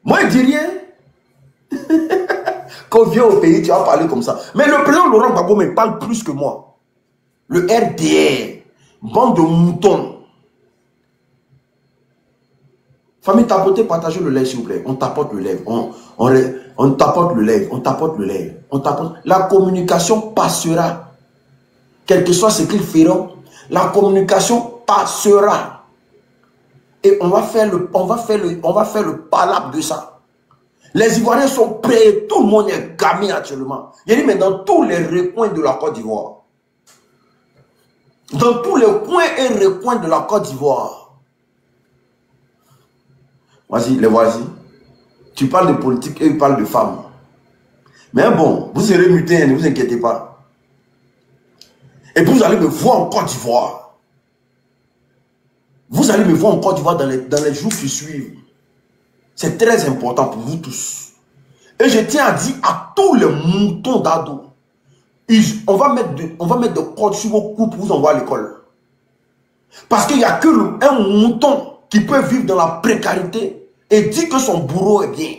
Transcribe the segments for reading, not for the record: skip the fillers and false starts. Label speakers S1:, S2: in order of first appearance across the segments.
S1: Moi, il dit rien. Quand on vient au pays, tu vas parler comme ça. Mais le président Laurent Gbagbo me parle plus que moi. Le RDR, bande de moutons. Famille, tapotez, partagez le lait, s'il vous plaît. On tapote le lait. On tapote le lait. On tapote le lait. On tapote. La communication passera. Quel que soit ce qu'ils feront, la communication passera. Et on va faire le palabre de ça. Les Ivoiriens sont prêts, tout le monde est gamé actuellement. Il y a dans tous les recoins de la Côte d'Ivoire. Dans tous les coins et recoins de la Côte d'Ivoire. Vas-y, les voici. Tu parles de politique et ils parlent de femmes. Mais bon, vous serez mutés, ne vous inquiétez pas. Et puis vous allez me voir en Côte d'Ivoire. Vous allez me voir en Côte d'Ivoire dans les jours qui suivent. C'est très important pour vous tous. Et je tiens à dire à tous les moutons d'ado, on va mettre de code sur vos coups pour vous envoyer à l'école. Parce qu'il n'y a que un mouton qui peut vivre dans la précarité et dire que son bourreau est bien.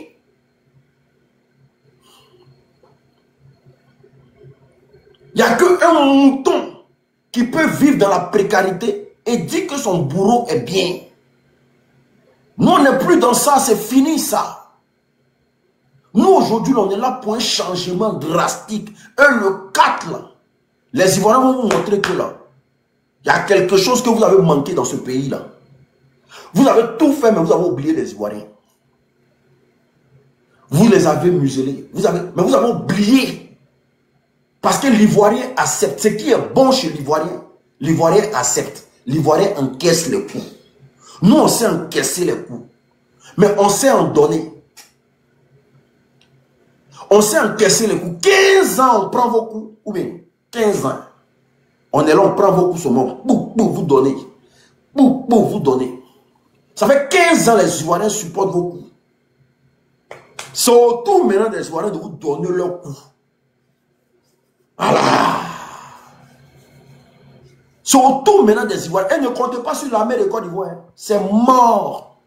S1: Il n'y a qu'un mouton qui peut vivre dans la précarité et dire que son bourreau est bien. Nous, on n'est plus dans ça, c'est fini ça. Nous, aujourd'hui, on est là pour un changement drastique. Et le 4, là, les Ivoiriens vont vous montrer que là, il y a quelque chose que vous avez manqué dans ce pays-là. Vous avez tout fait, mais vous avez oublié les Ivoiriens. Vous les avez muselés. Mais vous avez oublié. Parce que l'Ivoirien accepte. Ce qui est bon chez l'Ivoirien accepte. l'Ivoirien encaisse les coups. Nous, on sait encaisser les coups. Mais on sait en donner. On sait encaisser les coups. 15 ans, on prend vos coups. Ou bien, 15 ans. On est là, on prend vos coups seulement. Vous donnez. Vous donnez. Ça fait 15 ans, les Ivoiriens supportent vos coups. Surtout maintenant, les Ivoiriens de vous donner leurs coups. Voilà. Surtout maintenant des Ivoiriens. Et ne comptez pas sur l'armée de Côte d'Ivoire. C'est mort.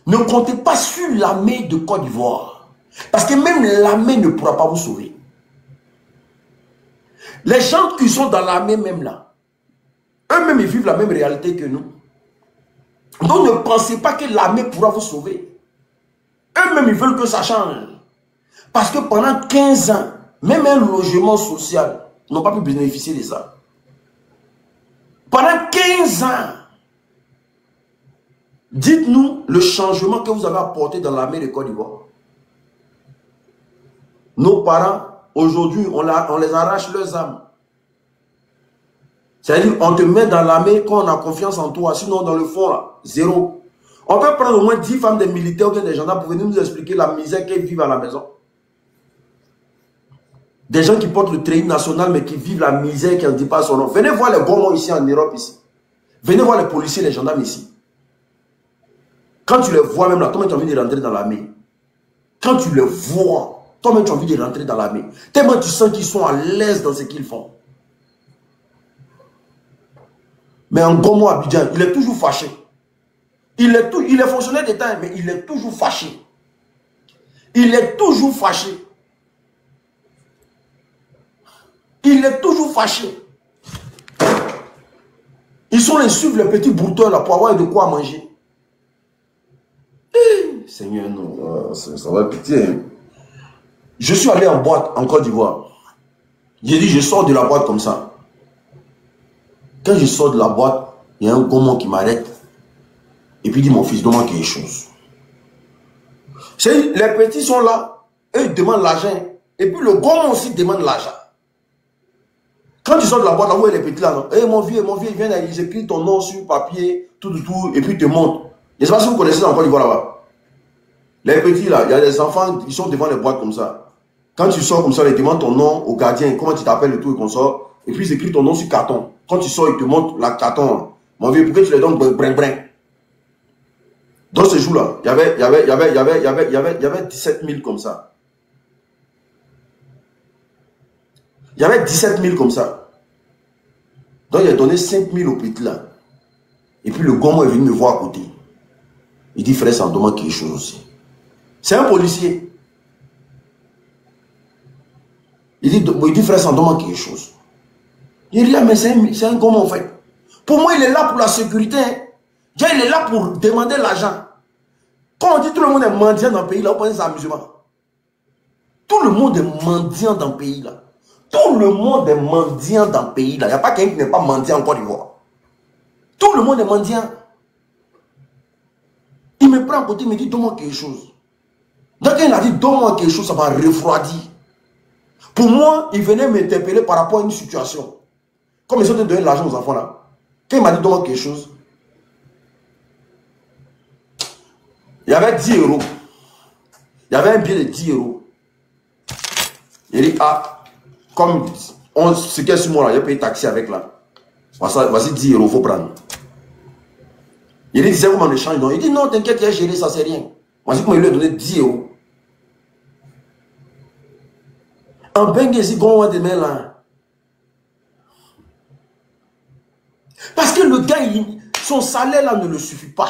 S1: Ne comptez pas sur l'armée de Côte d'Ivoire. Parce que même l'armée ne pourra pas vous sauver. Les gens qui sont dans l'armée même là, eux-mêmes ils vivent la même réalité que nous. Donc ne pensez pas que l'armée pourra vous sauver. Eux-mêmes ils veulent que ça change. Parce que pendant 15 ans, même un logement social n'ont pas pu bénéficier de ça. Pendant 15 ans, dites-nous le changement que vous avez apporté dans l'armée de Côte d'Ivoire. Nos parents, aujourd'hui, on les arrache leurs âmes. C'est-à-dire, on te met dans l'armée quand on a confiance en toi. Sinon, dans le fond, là, zéro. On peut prendre au moins 10 femmes des militaires ou bien des gendarmes pour venir nous expliquer la misère qu'elles vivent à la maison. Des gens qui portent le treillis national mais qui vivent la misère qui ne dit pas son nom. Venez voir les gourmands ici en Europe ici. Venez voir les policiers, les gendarmes ici. Quand tu les vois même là, toi-même tu as envie de rentrer dans l'armée. Quand tu les vois, toi-même tu as envie de rentrer dans l'armée. Tellement tu sens qu'ils sont à l'aise dans ce qu'ils font. Mais un gourmand à Abidjan, il est toujours fâché. Il est fonctionnaire d'État, mais il est toujours fâché. Il est toujours fâché. Il est toujours fâché. Ils sont les suivre les petits brouteurs là pour avoir de quoi manger. Seigneur, non, ça va pitié. Hein. Je suis allé en boîte en Côte d'Ivoire. J'ai dit, je sors de la boîte comme ça. Quand je sors de la boîte, il y a un gourmand qui m'arrête. Et puis il dit, mon fils, demande quelque chose. Les petits sont là, eux ils demandent l'argent. Et puis le gourmand aussi demande l'argent. Quand tu sors de la boîte, là où est les petits là, hey, mon vieux, il vient, ils écrivent ton nom sur papier, tout, et puis ils te montrent. Je ne sais pas si vous connaissez encore l'Ivoire là-bas. Les petits là, il y a des enfants, ils sont devant les boîtes comme ça. Quand tu sors comme ça, ils demandent ton nom au gardien, comment tu t'appelles et tout, et qu'on sort. Et puis ils écrivent ton nom sur carton. Quand tu sors, ils te montrent la carton. Mon vieux, pourquoi tu les donnes brin? Dans ce jour-là, il y avait 17 000 comme ça. Il y avait 17 000 comme ça. Donc il a donné 5 000 au petit là. Et puis le gourmand est venu me voir à côté. Il dit, frère, ça me demande quelque chose aussi. C'est un policier. Il dit, frère, ça me demande quelque chose. Il dit, mais c'est un gomme en fait. Pour moi, il est là pour la sécurité. Hein. Il est là pour demander l'argent. Quand on dit tout le monde est mendiant dans le pays, là, vous pensez que c'est amusement. Tout le monde est mendiant dans le pays, là. Tout le monde est mendiant dans le pays, là. Il n'y a pas quelqu'un qui n'est pas mendiant en Côte d'Ivoire. Tout le monde est mendiant. Il me prend à côté, il me dit, donne-moi quelque chose. Donc, quand il a dit, donne-moi quelque chose, ça m'a refroidi. Pour moi, il venait m'interpeller par rapport à une situation. Comme ils ont donné de l'argent aux enfants, là. Quand il m'a dit, donne-moi quelque chose, il y avait 10 euros. Il y avait un billet de 10 euros. Il dit, ah, comme ce qui est sur moi là, il a payé taxi avec là. Voici 10 euros, il faut prendre. Il dit, c'est comment on échange. Il dit, non, t'inquiète, il a géré, ça c'est rien. Voici comment il lui a donné 10 euros. En Bengue, ici, comment on demain là. Parce que le gars, son salaire là ne le suffit pas.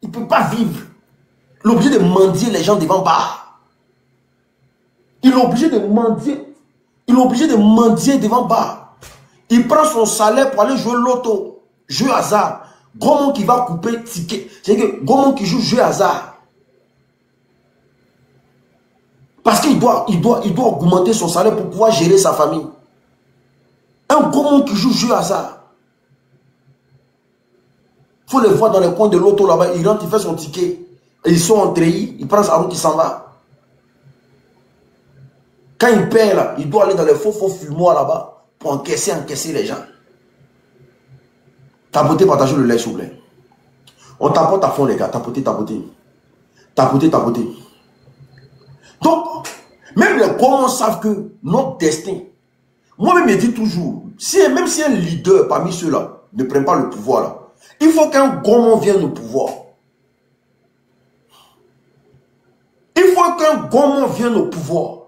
S1: Il ne peut pas vivre. Il est obligé de mendier les gens devant bar. Il est obligé de mendier. Il est obligé de mendier devant bar. Il prend son salaire pour aller jouer loto, jeu hasard. Gros monde qui va couper ticket. C'est que gros monde qui joue jeu hasard. Parce qu'il doit augmenter son salaire pour pouvoir gérer sa famille. Un gros monde qui joue jeu hasard. Il faut les voir dans les coins de l'auto là-bas. Il rentre, il fait son ticket. Et ils sont en treillis. Il prend sa route, il s'en va. Quand il perd là, il doit aller dans les faux fumoirs là-bas pour encaisser les gens. Tapotez, partagez le lait s'il vous plaît. On tapote à fond les gars. Tapotez. Tapotez. Donc, même les gomons savent que notre destin. Moi-même, je dis toujours, même si un leader parmi ceux-là ne prend pas le pouvoir là, il faut qu'un gomon vienne au pouvoir. Il faut qu'un gomon vienne au pouvoir.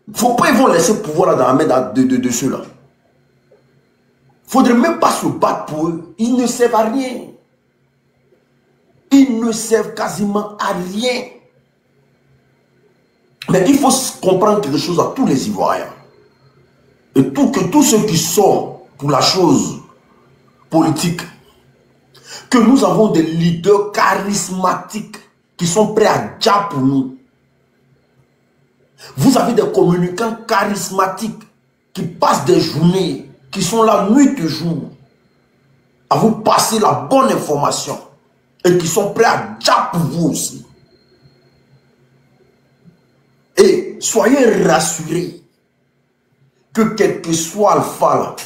S1: Il ne faut pas qu'ils vont laisser le pouvoir là dans la main de ceux-là. Il ne faudrait même pas se battre pour eux. Ils ne servent à rien. Ils ne servent quasiment à rien. Mais il faut comprendre quelque chose à tous les Ivoiriens. Et que tous ceux qui sont pour la chose politique, que nous avons des leaders charismatiques qui sont prêts à dire pour nous. Vous avez des communicants charismatiques qui passent des journées, qui sont là nuit et jour, à vous passer la bonne information et qui sont prêts à dire pour vous aussi. Et soyez rassurés que quel que soit Alpha là,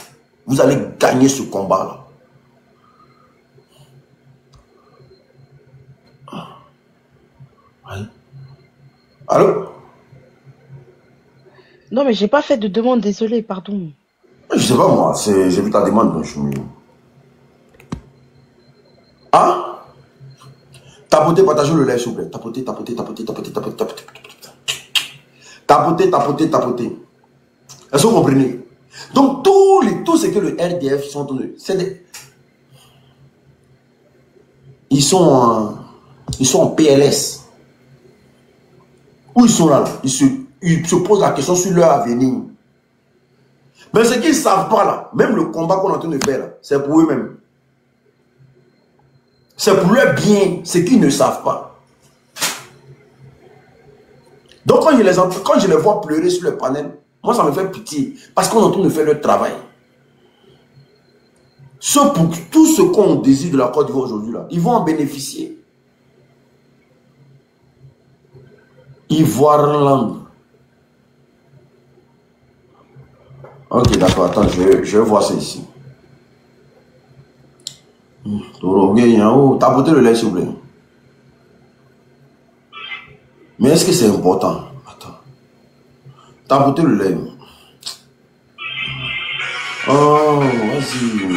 S1: vous allez gagner ce combat là. Allô?
S2: Non, mais j'ai pas fait de demande, désolé, pardon.
S1: Je sais pas moi, j'ai vu ta demande, donc je suis mieux. Hein? Tapotez, partagez le lait, s'il vous plaît. Tapotez. Tapotez. Est-ce que vous comprenez? Donc, tout ce que le RDF sont en train de... Ils sont en PLS. Où ils sont là? Ils se posent la question sur leur avenir. Mais ce qu'ils ne savent pas là, même le combat qu'on est en train de faire là, c'est pour eux-mêmes. C'est pour leur bien, ce qu'ils ne savent pas. Donc quand je les vois pleurer sur le panel, moi ça me fait pitié. Parce qu'on est en train de faire leur travail. Tout ce qu'on désire de la Côte d'Ivoire aujourd'hui là, ils vont en bénéficier. Ivoire-Land. Ok, d'accord, attends, je vais voir ça ici. Tapotez le lait, s'il vous plaît. Mais est-ce que c'est important? Attends. Tapotez le lait. Oh, vas-y.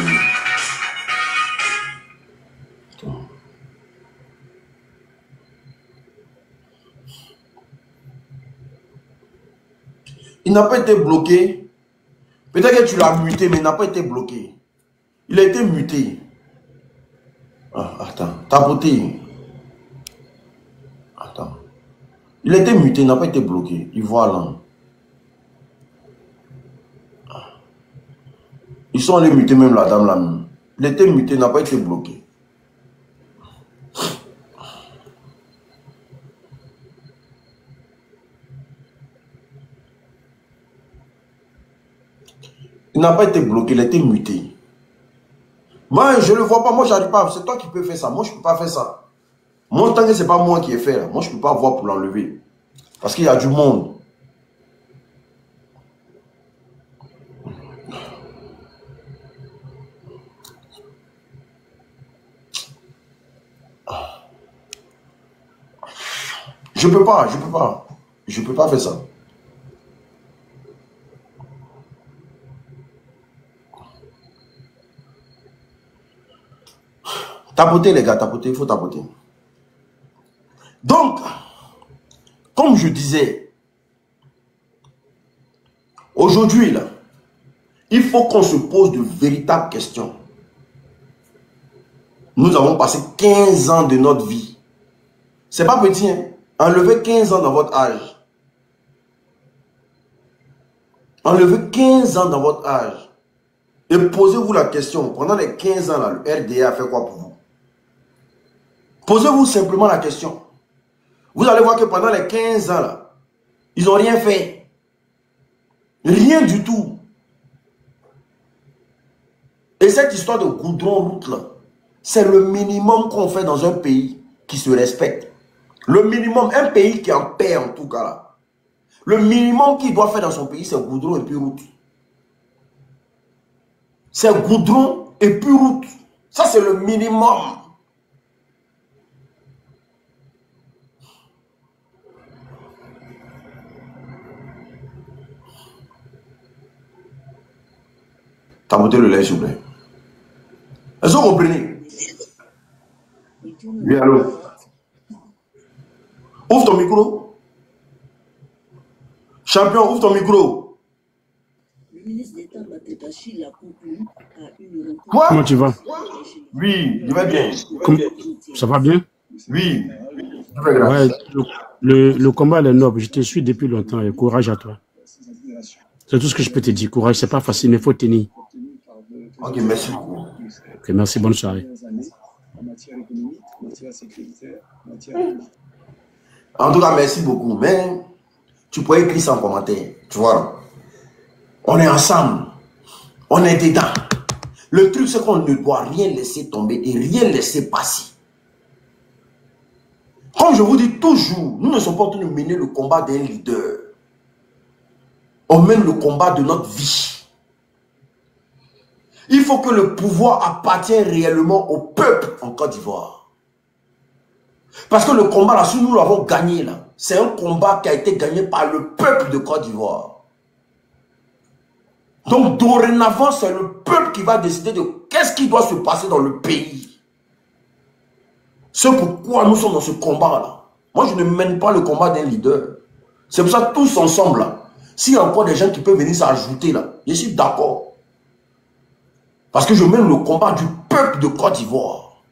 S1: Il n'a pas été bloqué. Peut-être que tu l'as muté, mais il n'a pas été bloqué. Il a été muté. Ah, attends. Tapoté. Attends. Il était muté, il n'a pas été bloqué. Il voit là. Ils sont allés muter même la dame là. Il était muté, il n'a pas été bloqué. Il n'a pas été bloqué, il a été muté. Moi, je ne le vois pas, moi je n'arrive pas. C'est toi qui peux faire ça. Moi, je ne peux pas faire ça. Moi, tant que ce n'est pas moi qui ai fait, là, moi, je ne peux pas voir pour l'enlever. Parce qu'il y a du monde. Je ne peux pas, je ne peux pas. Je ne peux pas faire ça. Tapoter, les gars, tapoter, il faut tapoter. Donc, comme je disais, aujourd'hui, là, il faut qu'on se pose de véritables questions. Nous avons passé 15 ans de notre vie. C'est pas petit, hein? Enlevez 15 ans dans votre âge. Enlevez 15 ans dans votre âge. Et posez-vous la question, pendant les 15 ans, là, le RDA a fait quoi pour vous? Posez-vous simplement la question. Vous allez voir que pendant les 15 ans, là, ils n'ont rien fait. Rien du tout. Et cette histoire de goudron route, là, c'est le minimum qu'on fait dans un pays qui se respecte. Le minimum, un pays qui est en paix en tout cas là. Le minimum qu'il doit faire dans son pays, c'est goudron et puis route. C'est goudron et puis route. Ça, c'est le minimum. Tabotez le lait, s'il vous plaît. Est-ce que vous comprenez? Oui, allô? Ouvre ton micro. Champion, ouvre ton micro.
S3: Le ministre d'État Batebachi l'a conclu à une rencontre.
S1: Quoi?
S4: Comment tu vas?
S1: Oui, je vais bien.
S4: Ça va bien?
S1: Oui, je vais grave.
S4: Ouais, le combat est noble. Je te suis depuis longtemps et courage à toi. C'est tout ce que je peux te dire. Courage, c'est pas facile, mais il faut tenir.
S1: Ok, merci beaucoup.
S4: Ok, merci, bonne soirée.
S1: En tout cas, merci beaucoup. Mais tu pourrais écrire ça en commentaire. Tu vois, on est ensemble. On est dedans. Le truc, c'est qu'on ne doit rien laisser tomber et rien laisser passer. Comme je vous dis toujours, nous ne sommes pas en train de mener le combat d'un leader. On mène le combat de notre vie. Il faut que le pouvoir appartienne réellement au peuple en Côte d'Ivoire. Parce que le combat là, si nous l'avons gagné là, c'est un combat qui a été gagné par le peuple de Côte d'Ivoire. Donc dorénavant, c'est le peuple qui va décider de qu'est-ce qui doit se passer dans le pays. C'est pourquoi nous sommes dans ce combat là. Moi, je ne mène pas le combat d'un leader. C'est pour ça que tous ensemble là, s'il y a encore des gens qui peuvent venir s'ajouter là, je suis d'accord. Parce que je mène le combat du peuple de Côte d'Ivoire.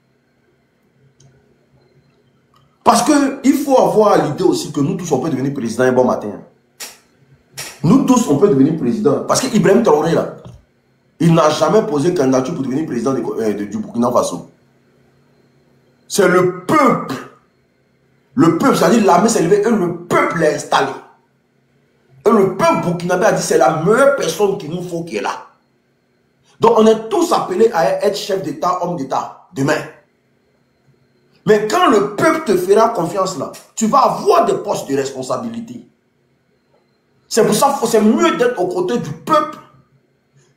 S1: Parce qu'il faut avoir l'idée aussi que nous tous, on peut devenir président un bon matin. Nous tous, on peut devenir président. Parce qu'Ibrahim Traoré, là, il n'a jamais posé candidature pour devenir président du Burkina Faso. C'est le peuple. Le peuple, c'est-à-dire l'armée s'est levée et le peuple l'a installé. Et le peuple burkinabé a dit c'est la meilleure personne qu'il nous faut qui est là. Donc on est tous appelés à être chef d'État, homme d'État, demain. Mais quand le peuple te fera confiance là, tu vas avoir des postes de responsabilité. C'est pour ça que c'est mieux d'être aux côtés du peuple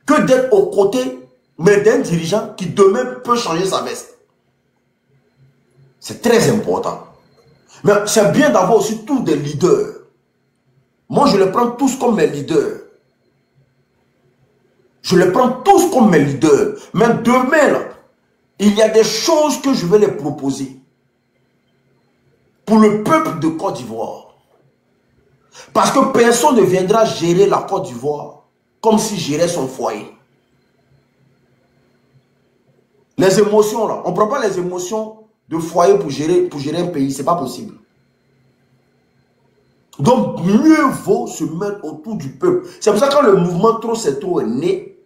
S1: que d'être aux côtés d'un dirigeant qui demain peut changer sa veste. C'est très important. Mais c'est bien d'avoir aussi tous des leaders. Moi, je les prends tous comme mes leaders. Je les prends tous comme mes leaders. Mais demain, là, il y a des choses que je vais les proposer pour le peuple de Côte d'Ivoire. Parce que personne ne viendra gérer la Côte d'Ivoire comme s'il gérait son foyer. Les émotions, là, on ne prend pas les émotions de foyer pour gérer un pays. C'est pas possible. Donc, mieux vaut se mettre autour du peuple. C'est pour ça que quand le mouvement trop c'est trop est né,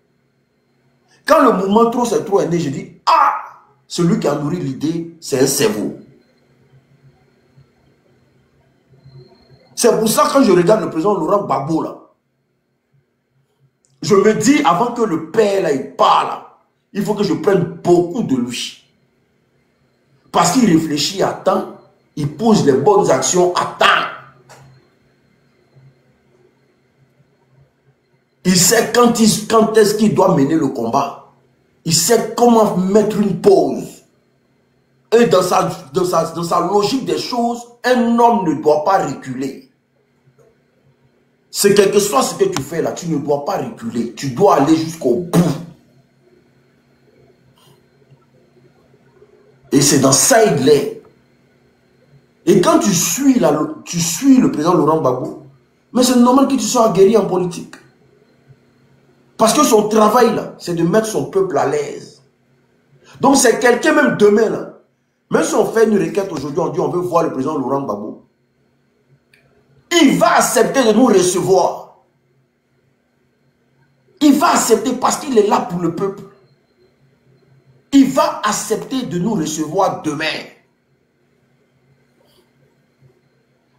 S1: quand le mouvement trop c'est trop est né, je dis, ah, celui qui a nourri l'idée, c'est un cerveau. C'est pour ça que quand je regarde le président Laurent Gbagbo, là, je me dis, avant que le père, là, il parle, il faut que je prenne beaucoup de lui. Parce qu'il réfléchit à temps, il pose les bonnes actions à temps. Il sait quand est-ce qu'il doit mener le combat. Il sait comment mettre une pause. Et dans sa logique des choses, un homme ne doit pas reculer. C'est quel que soit ce que tu fais là, tu ne dois pas reculer. Tu dois aller jusqu'au bout. Et c'est dans ça il est. Et quand tu suis le président Laurent Gbagbo, mais c'est normal que tu sois aguerri en politique. Parce que son travail là, c'est de mettre son peuple à l'aise. Donc c'est quelqu'un même demain là. Même si on fait une requête aujourd'hui, on dit on veut voir le président Laurent Gbagbo. Il va accepter de nous recevoir. Il va accepter parce qu'il est là pour le peuple. Il va accepter de nous recevoir demain.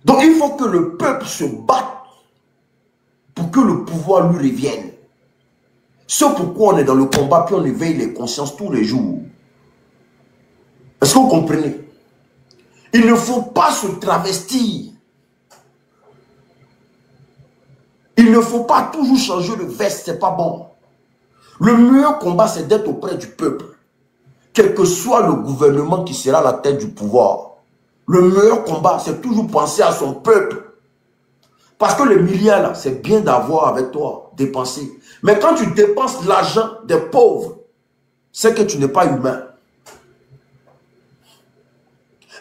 S1: Donc il faut que le peuple se batte pour que le pouvoir lui revienne. C'est pourquoi on est dans le combat, puis on éveille les consciences tous les jours. Est-ce que vous comprenez? Il ne faut pas se travestir. Il ne faut pas toujours changer le veste, c'est pas bon. Le meilleur combat, c'est d'être auprès du peuple. Quel que soit le gouvernement qui sera à la tête du pouvoir. Le meilleur combat, c'est toujours penser à son peuple. Parce que les milliards, là, c'est bien d'avoir avec toi, dépenser. Mais quand tu dépenses l'argent des pauvres, c'est que tu n'es pas humain.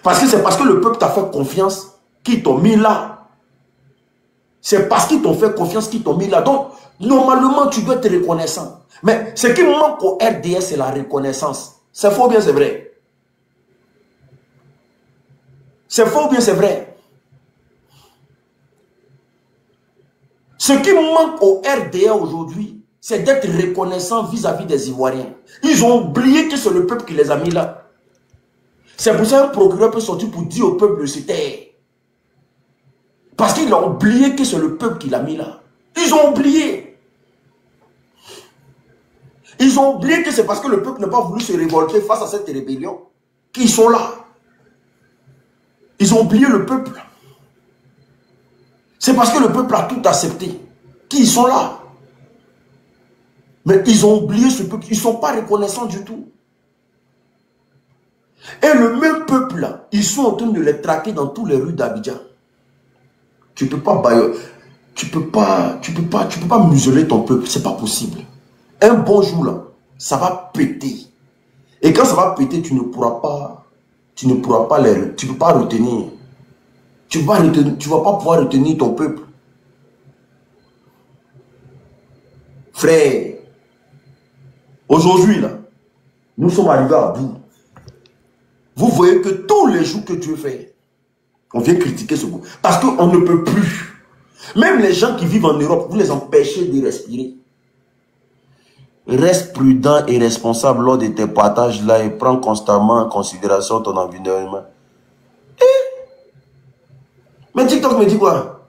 S1: Parce que c'est parce que le peuple t'a fait confiance qu'ils t'ont mis là. C'est parce qu'ils t'ont fait confiance qu'ils t'ont mis là. Donc, normalement, tu dois être reconnaissant. Mais ce qui manque au RDS, c'est la reconnaissance. C'est faux ou bien c'est vrai? C'est faux ou bien c'est vrai? Ce qui manque au RDA aujourd'hui, c'est d'être reconnaissant vis-à-vis des Ivoiriens. Ils ont oublié que c'est le peuple qui les a mis là. C'est pour ça qu'un procureur peut sortir pour dire au peuple de se taire. Parce qu'ils ont oublié que c'est le peuple qui l'a mis là. Ils ont oublié. Ils ont oublié que c'est parce que le peuple n'a pas voulu se révolter face à cette rébellion qu'ils sont là. Ils ont oublié le peuple. C'est parce que le peuple a tout accepté qu'ils sont là. Mais ils ont oublié ce peuple. Ils ne sont pas reconnaissants du tout. Et le même peuple là, ils sont en train de les traquer dans toutes les rues d'Abidjan. Tu ne peux pas bailler. Tu peux pas museler ton peuple. C'est pas possible. Un bon jour là, ça va péter. Et quand ça va péter, tu ne pourras pas tu peux pas retenir. Tu vas pas pouvoir retenir ton peuple. Frère, aujourd'hui là, nous sommes arrivés à bout. Vous voyez que tous les jours que Dieu fait, on vient critiquer ce gouvernement. Parce qu'on ne peut plus. Même les gens qui vivent en Europe, vous les empêchez de respirer. Reste prudent et responsable lors de tes partages là et prends constamment en considération ton environnement. Mais TikTok me dit quoi?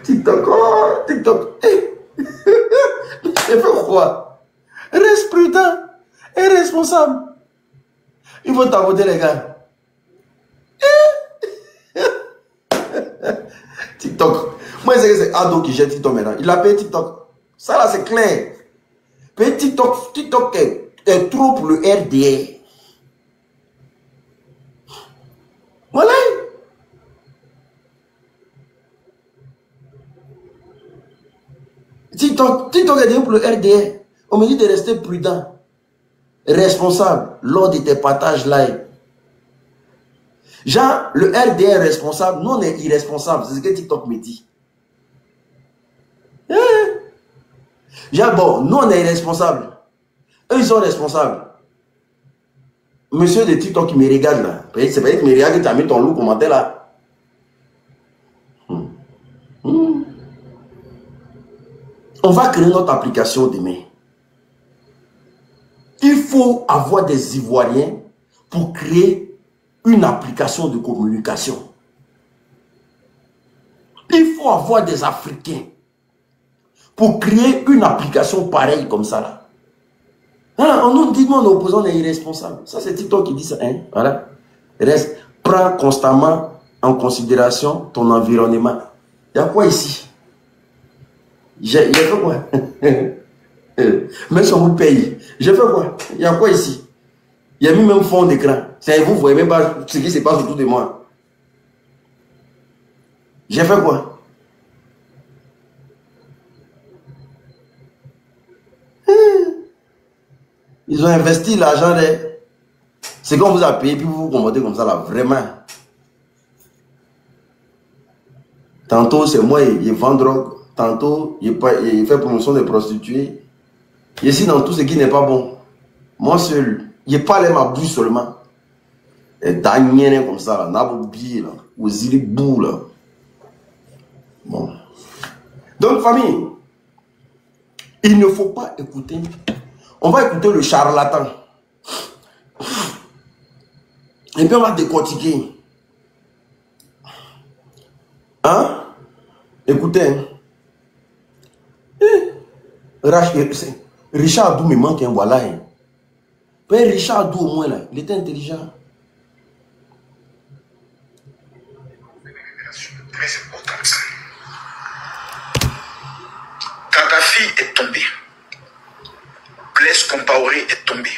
S1: TikTok, oh, TikTok. J'ai fait quoi? Reste prudent et responsable. Il faut t'aborder les gars. TikTok. Moi, c'est Ado qui gère TikTok maintenant. Il a payé TikTok. Ça là, c'est clair. Payer TikTok, TikTok est trop pour le RDA. Voilà. TikTok est devenu pour le RDA. On me dit de rester prudent, responsable lors de tes partages live. Genre, le RDA est responsable, nous on est irresponsable. C'est ce que TikTok me dit. Genre, bon, nous on est irresponsables. Eux ils sont responsables. monsieur de TikTok qui me regarde là, c'est peut-être me regarde que tu as mis ton loup commentaire là. On va créer notre application demain. Il faut avoir des Ivoiriens pour créer une application de communication. Il faut avoir des Africains pour créer une application pareille comme ça là. On nous dit, on est opposants, on est irresponsables. Ça, c'est TikTok qui dit ça. Hein? Voilà. Reste, prends constamment en considération ton environnement. Il y a quoi ici? Il y a quoi? Même si on vous paye, je fais quoi? Il y a quoi ici? Il y a mis même fond d'écran. Vous ne voyez même pas ce qui se passe autour de moi. J'ai fait quoi? Ils ont investi l'argent. C'est qu'on vous a payé, puis vous vous comportez comme ça là, vraiment. Tantôt c'est moi, il vend drogue. Tantôt il fait promotion des prostituées. Ici dans tout ce qui n'est pas bon. Moi seul, il parle ma bouche seulement. Et d'agner comme ça là, n'aboubi là, aux îles bou là. Bon. Donc famille, il ne faut pas écouter. On va écouter le charlatan. Et puis on va décortiquer. Hein? Écoutez. Richard Adou me manque un voilà. Mais Richard Adou au moins là, il était intelligent.
S5: Très importante. Kadhafi est tombé. Blaise Compaoré est tombé.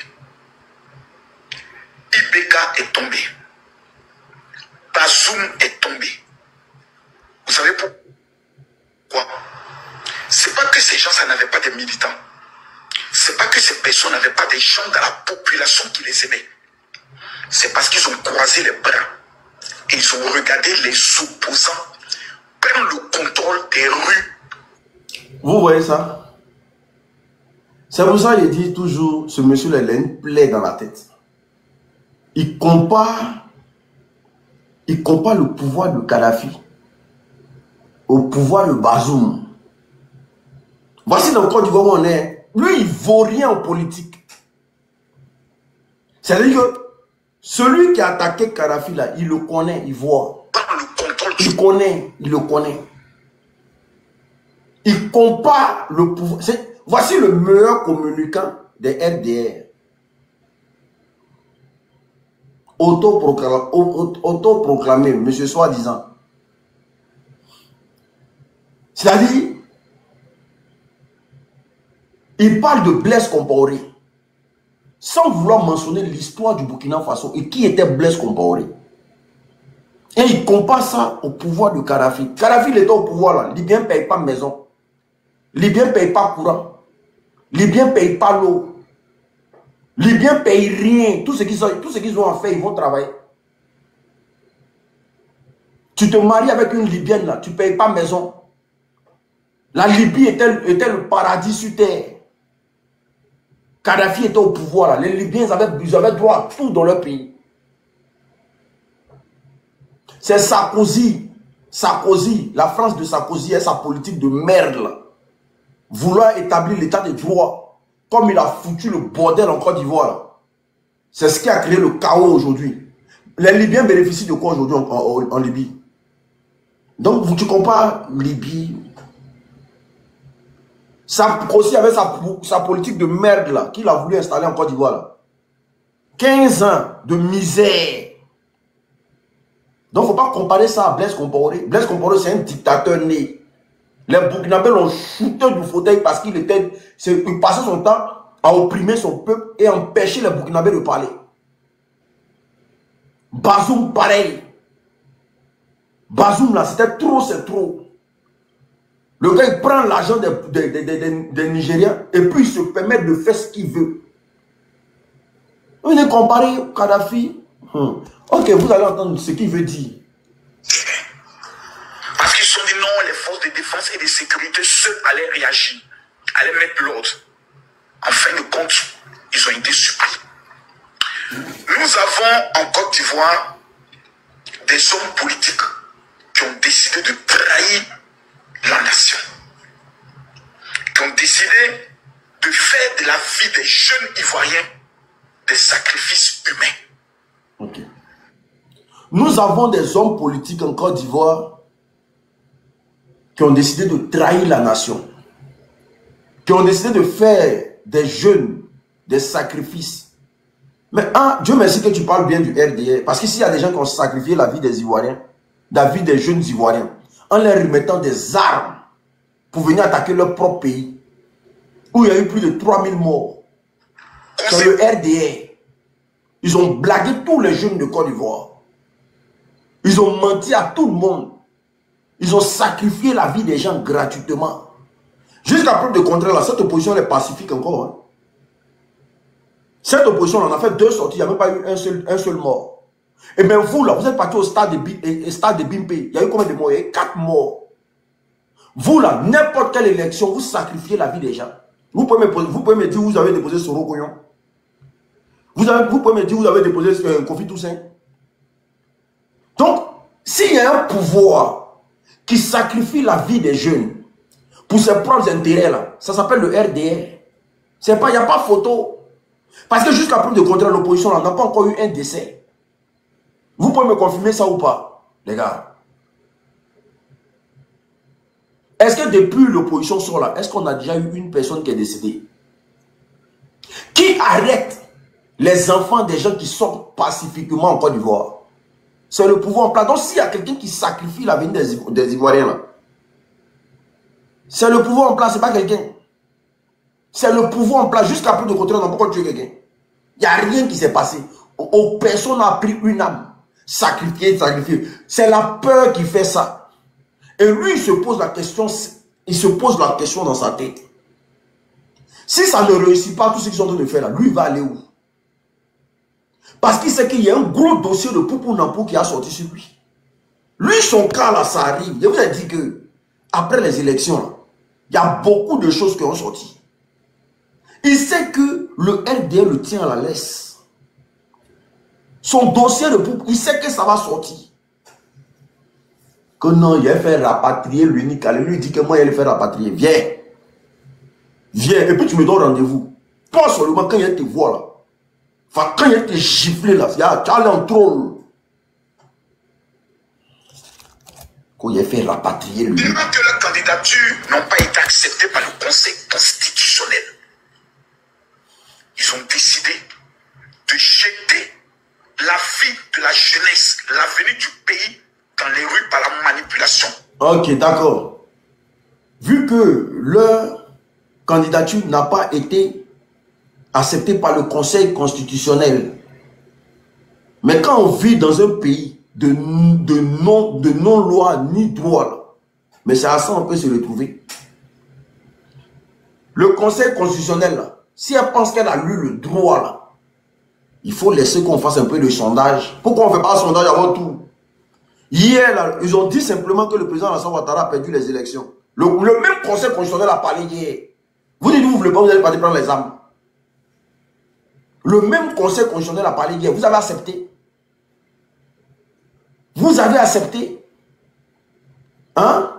S5: Ibeka est tombé. Bazoum est tombé. Vous savez pourquoi? C'est pas que ces gens, ça n'avait pas de militants. C'est pas que ces personnes n'avaient pas des gens dans la population qui les aimaient. C'est parce qu'ils ont croisé les bras. Et ils ont regardé les opposants prendre le contrôle des rues.
S1: Vous voyez ça? C'est pour ça qu'il dit toujours, ce monsieur-là, il a une plaie dans la tête. Il compare le pouvoir de Kadhafi au pouvoir de Bazoum. Voici dans le Côte d'Ivoire où on est. Lui, il ne vaut rien en politique. C'est-à-dire que celui qui a attaqué Kadhafi, là, il le connaît, il voit. Il connaît, il le connaît. Il compare le pouvoir. Voici le meilleur communicant des RDR. Autoproclamé, monsieur soi-disant. C'est-à-dire, il parle de Blaise Compaoré, sans vouloir mentionner l'histoire du Burkina Faso et qui était Blaise Compaoré. Et il compare ça au pouvoir de Kadhafi. Kadhafi, il était au pouvoir là. Libyen ne paye pas maison. Libyen ne paye pas courant. Libyen ne paye pas l'eau. Libyen ne paye rien. Tout ce qu'ils ont à faire, ils vont travailler. Tu te maries avec une Libyenne là, tu ne payes pas maison. La Libye était le paradis sur terre. Kadhafi était au pouvoir là. Les Libyens ils avaient droit à tout dans leur pays. C'est Sarkozy, la France de Sarkozy et sa politique de merde là. Vouloir établir l'état de droit, comme il a foutu le bordel en Côte d'Ivoire. C'est ce qui a créé le chaos aujourd'hui. Les Libyens bénéficient de quoi aujourd'hui en Libye? Donc tu compares Libye, Sarkozy avec sa politique de merde là, qu'il a voulu installer en Côte d'Ivoire là. 15 ans de misère. Donc, il ne faut pas comparer ça à Blaise Compaoré. Blaise Compaoré, c'est un dictateur né. Les Burkinabés l'ont shooté du fauteuil parce qu'il passait son temps à opprimer son peuple et empêcher les Burkinabés de parler. Bazoum, pareil. Bazoum, là, c'était trop, c'est trop. Le gars, il prend l'argent des Nigériens et puis il se permet de faire ce qu'il veut. Il est comparé au Kadhafi. Ok, vous allez entendre ce qu'il veut dire.
S5: Parce qu'ils se sont dit non, les forces de défense et de sécurité, seules allaient réagir, allaient mettre l'ordre. En fin de compte, ils ont été surpris. Nous, Nous avons en Côte d'Ivoire des hommes politiques qui ont décidé de trahir la nation, qui ont décidé de faire de la vie des jeunes Ivoiriens des sacrifices humains.
S1: Ok. Nous avons des hommes politiques en Côte d'Ivoire qui ont décidé de trahir la nation, qui ont décidé de faire des jeunes des sacrifices. Mais Dieu merci que tu parles bien du RDR, parce qu'ici il y a des gens qui ont sacrifié la vie des Ivoiriens, la vie des jeunes Ivoiriens, en leur remettant des armes pour venir attaquer leur propre pays, où il y a eu plus de 3000 morts. C'est le RDR. Ils ont blagué tous les jeunes de Côte d'Ivoire. Ils ont menti à tout le monde. Ils ont sacrifié la vie des gens gratuitement. Jusqu'à preuve de contraire, là, cette opposition est pacifique encore. Hein. Cette opposition, on a fait 2 sorties, il n'y a même pas eu un seul mort. Et bien vous, là, vous êtes parti au stade de Bimpe. Il y a eu combien de morts? Il y a eu 4 morts. Vous, là, n'importe quelle élection, vous sacrifiez la vie des gens. Vous pouvez me dire, vous avez déposé Soro Koyon. Vous pouvez me dire, vous avez déposé Kofi Toussaint. Donc, s'il y a un pouvoir qui sacrifie la vie des jeunes pour ses propres intérêts, là, ça s'appelle le RDR. Il n'y a pas photo. Parce que jusqu'à preuve de contraire, l'opposition n'a pas encore eu un décès. Vous pouvez me confirmer ça ou pas, les gars? Est-ce que depuis l'opposition sort là, est-ce qu'on a déjà eu une personne qui est décédée? Qui arrête les enfants des gens qui sortent pacifiquement en Côte d'Ivoire? C'est le pouvoir en place. Donc s'il y a quelqu'un qui sacrifie la vie des Ivoiriens là, c'est le pouvoir en place, c'est pas quelqu'un. C'est le pouvoir en place. Jusqu'à preuve de contraire, on n'a pas tué quelqu'un. Il n'y a rien qui s'est passé. Personne n'a pris une âme. Sacrifié. C'est la peur qui fait ça. Et lui, il se pose la question dans sa tête. Si ça ne réussit pas, tout ce qu'ils sont en train de faire là, lui, il va aller où? Parce qu'il sait qu'il y a un gros dossier de Poupou Nampou qui a sorti sur lui. Lui, son cas là, ça arrive. Je vous ai dit que, après les élections, là, il y a beaucoup de choses qui ont sorti. Il sait que le RDR le tient à la laisse. Son dossier de Poupou, il sait que ça va sortir. Que non, il va faire rapatrier l'unique. Lui dit que moi, il va le faire rapatrier. Viens. Viens. Et puis tu me donnes rendez-vous. Pas seulement quand il te voit là. Enfin, quand il te giflé là, tu as allé en troll. Quand il a fait rapatrier lui.
S5: Durant que leurs candidatures n'ont pas été acceptées par le Conseil constitutionnel, ils ont décidé de jeter la vie de la jeunesse, l'avenir du pays dans les rues par la manipulation.
S1: Ok, d'accord. Vu que leur candidature n'a pas été acceptée par le Conseil constitutionnel, mais quand on vit dans un pays de non-loi ni droit, mais c'est à ça qu'on peut se retrouver. Le Conseil constitutionnel, là, si elle pense qu'elle a lu le droit, là, il faut laisser qu'on fasse un peu de sondage. Pourquoi on ne fait pas un sondage avant tout? Hier, là, ils ont dit simplement que le président Alassane Ouattara a perdu les élections. Le même Conseil constitutionnel a parlé hier. Vous dites, vous ne voulez pas, vous allez pas prendre les armes. Le même Conseil constitutionnel a parlé hier. Vous avez accepté? Vous avez accepté? Hein?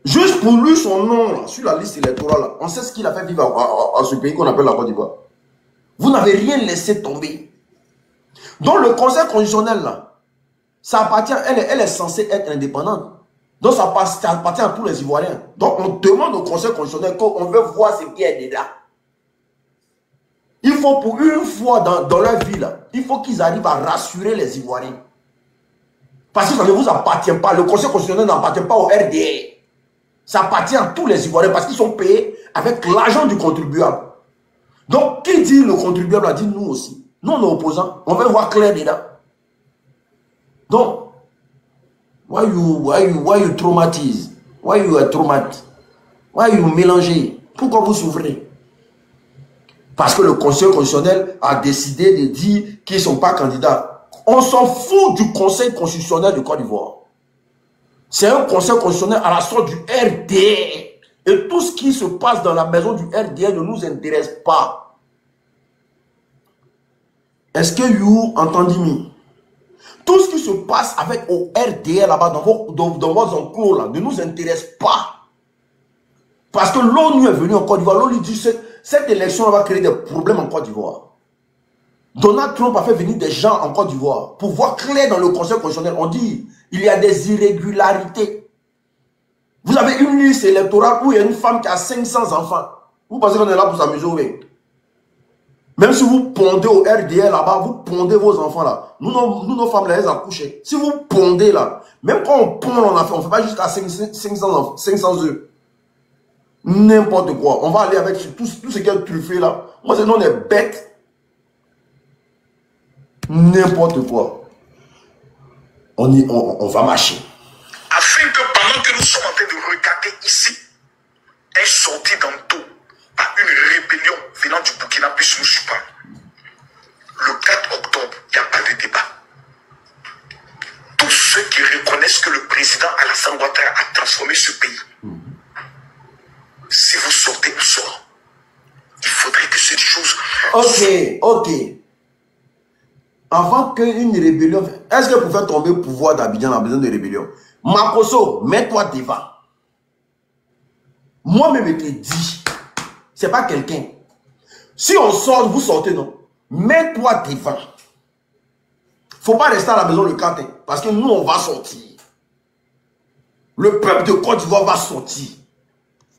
S1: Juste pour lui, son nom, là, sur la liste électorale, là, on sait ce qu'il a fait vivre à ce pays qu'on appelle la Côte d'Ivoire. Vous n'avez rien laissé tomber. Donc le Conseil constitutionnel, là, ça appartient, elle est censée être indépendante. Donc ça appartient à tous les Ivoiriens. Donc on demande au Conseil constitutionnel qu'on veut voir ce qui est dedans. Il faut pour une fois dans leur vie, là, il faut qu'ils arrivent à rassurer les Ivoiriens. Parce que ça ne vous appartient pas. Le Conseil constitutionnel n'appartient pas au RDR. Ça appartient à tous les Ivoiriens parce qu'ils sont payés avec l'argent du contribuable. Donc, qui dit le contribuable a dit nous aussi. Nous, on est opposants. On veut voir clair dedans. Donc, why you traumatize? Why you are traumatisé? Why you mélangez? Pourquoi vous souffrez? Parce que le Conseil constitutionnel a décidé de dire qu'ils ne sont pas candidats. On s'en fout du Conseil constitutionnel de Côte d'Ivoire. C'est un Conseil constitutionnel à la sorte du RDR. Et tout ce qui se passe dans la maison du RDR ne nous intéresse pas. Est-ce que vous entendez? Tout ce qui se passe avec au RDR là-bas, dans vos enclos là, ne nous intéresse pas. Parce que l'ONU est venue en Côte d'Ivoire. L'ONU dit que cette élection va créer des problèmes en Côte d'Ivoire. Donald Trump a fait venir des gens en Côte d'Ivoire pour voir clair dans le Conseil constitutionnel. On dit il y a des irrégularités. Vous avez une liste électorale où il y a une femme qui a 500 enfants. Vous pensez qu'on est là pour s'amuser ou bien? Même si vous pondez au RDR là-bas, vous pondez vos enfants là. Nous, nos femmes là, elles accouchent. Si vous pondez là, même quand on pond, on ne fait pas jusqu'à 500 œufs. N'importe quoi. On va aller avec tout ce qui est truffé là. Moi, c'est non, on est bêtes. N'importe quoi. On va marcher.
S5: Afin que pendant que nous sommes en train de regarder ici, un sorti d'Anto par une rébellion venant du Burkina puisse nous surprendre. Le 4 octobre, il n'y a pas de débat. Tous ceux qui reconnaissent que le président Alassane Ouattara a transformé ce pays, si vous sortez, on sort. Il faudrait que cette chose...
S1: Ok. Avant qu'une rébellion... Est-ce que pour faire tomber le pouvoir d'Abidjan, on a besoin de rébellion? Makosso, mets-toi devant. Moi-même, je te dis, c'est pas quelqu'un. Si on sort, vous sortez, non? Mets-toi devant. Faut pas rester à la maison le 4, parce que nous, on va sortir. Le peuple de Côte d'Ivoire va sortir.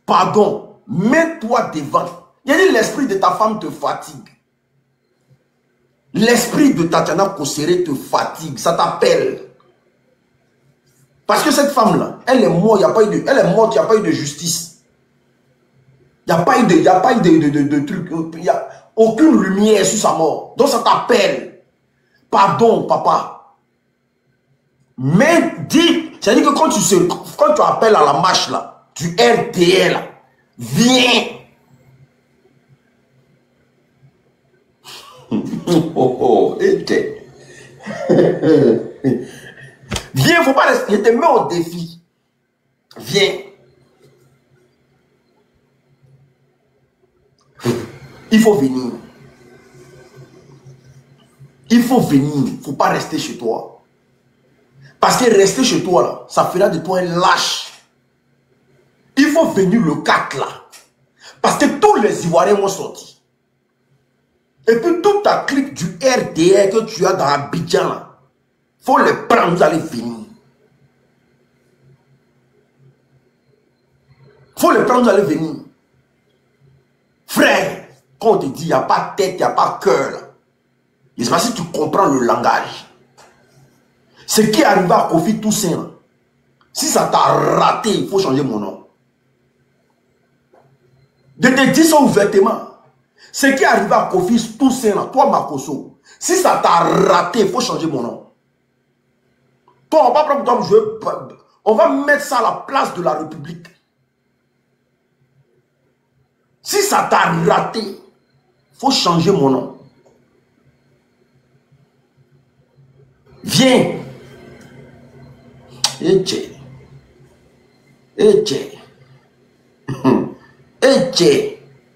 S1: Pardon, mets-toi devant. Il y a dit l'esprit de ta femme te fatigue. L'esprit de Tatiana Kossere te fatigue, ça t'appelle. Parce que cette femme-là, elle est morte, il n'y a pas eu de justice. Il n'y a pas eu de truc, il n'y a aucune lumière sur sa mort. Donc ça t'appelle. Pardon, papa. Mais dis, c'est-à-dire que quand tu appelles à la marche là, du RTL, viens. Viens, faut pas rester. Je te mets au défi. Viens. Il faut venir. Il faut venir. Faut pas rester chez toi. Parce que rester chez toi, là, ça fera de toi un lâche. Il faut venir le 4 là. Parce que tous les Ivoiriens vont sortir. Et puis toute ta clique du RDR que tu as dans Abidjan là, faut les prendre, vous allez venir. Faut les prendre, vous allez venir. Frère, quand on te dit, il n'y a pas de tête, il n'y a pas de cœur là. Je ne sais pas si tu comprends le langage. Ce qui est arrivé à Kofi Toussaint là, si ça t'a raté, il faut changer mon nom. Je te dis ça ouvertement. Ce qui est arrivé à Kofi Toussaint là, toi Makosso, si ça t'a raté, il faut changer mon nom. Toi, on va prendre comme jouer, on va mettre ça à la place de la République. Si ça t'a raté, il faut changer mon nom. Viens. Eche.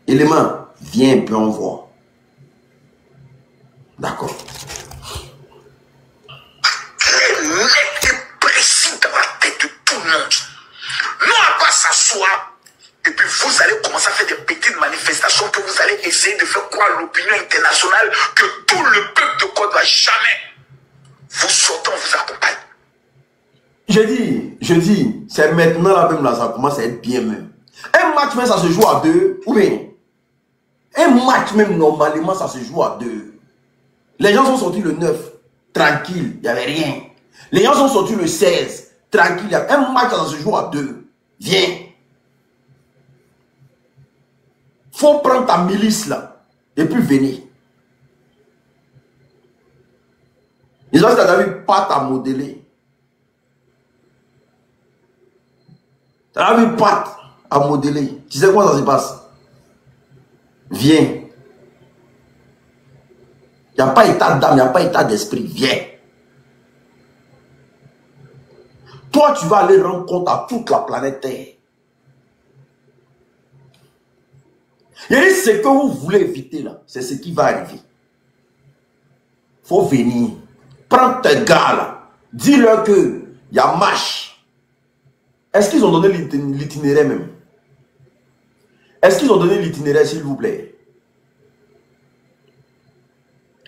S1: Élément, viens, puis on voit. D'accord.
S5: Très net et précis dans la tête de tout le monde. Non, à pas s'asseoir. Et puis vous allez commencer à faire des petites manifestations que vous allez essayer de faire croire à l'opinion internationale que tout le peuple de Côte d'Ivoire jamais. Vous sortez, on vous accompagne.
S1: Je dis, c'est maintenant là même là, ça commence à être bien même. Un match même ça se joue à 2, ou bien un match même normalement ça se joue à 2. Les gens sont sortis le 9, tranquille, il n'y avait rien. Les gens sont sortis le 16, tranquille, un match ça se joue à 2. Viens. Faut prendre ta milice là, et puis venir. Les gens n'avaient pas ta modeler. Tu n'avais pas à modeler. Tu sais comment ça se passe? Viens. Il n'y a pas état d'âme, il n'y a pas état d'esprit. Viens. Toi, tu vas aller rendre compte à toute la planète Terre. Et ce que vous voulez éviter là, c'est ce qui va arriver. faut venir. Prends tes gars là. Dis-leur que il y a marche. Est-ce qu'ils ont donné l'itinéraire même? Est-ce qu'ils ont donné l'itinéraire, s'il vous plaît?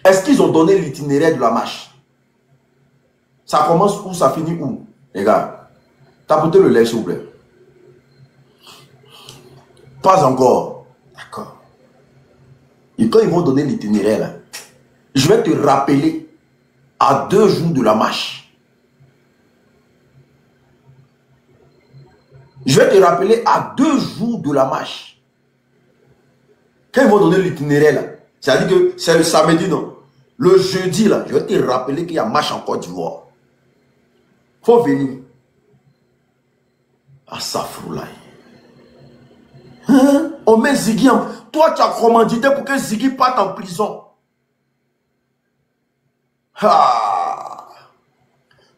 S1: Est-ce qu'ils ont donné l'itinéraire de la marche? Ça commence où, ça finit où? Les gars, tapotez le lait, s'il vous plaît. Pas encore. D'accord. Et quand ils vont donner l'itinéraire, je vais te rappeler à 2 jours de la marche. Je vais te rappeler à 2 jours de la marche. Quand ils vont donner l'itinéraire, là, c'est-à-dire que c'est le samedi, non? Le jeudi, là, je vais te rappeler qu'il y a marche en Côte d'Ivoire. Faut venir. Ah, ça fout là. Hein? On met Ziggy en... Toi, tu as commandité pour que Ziggy parte en prison. Ah.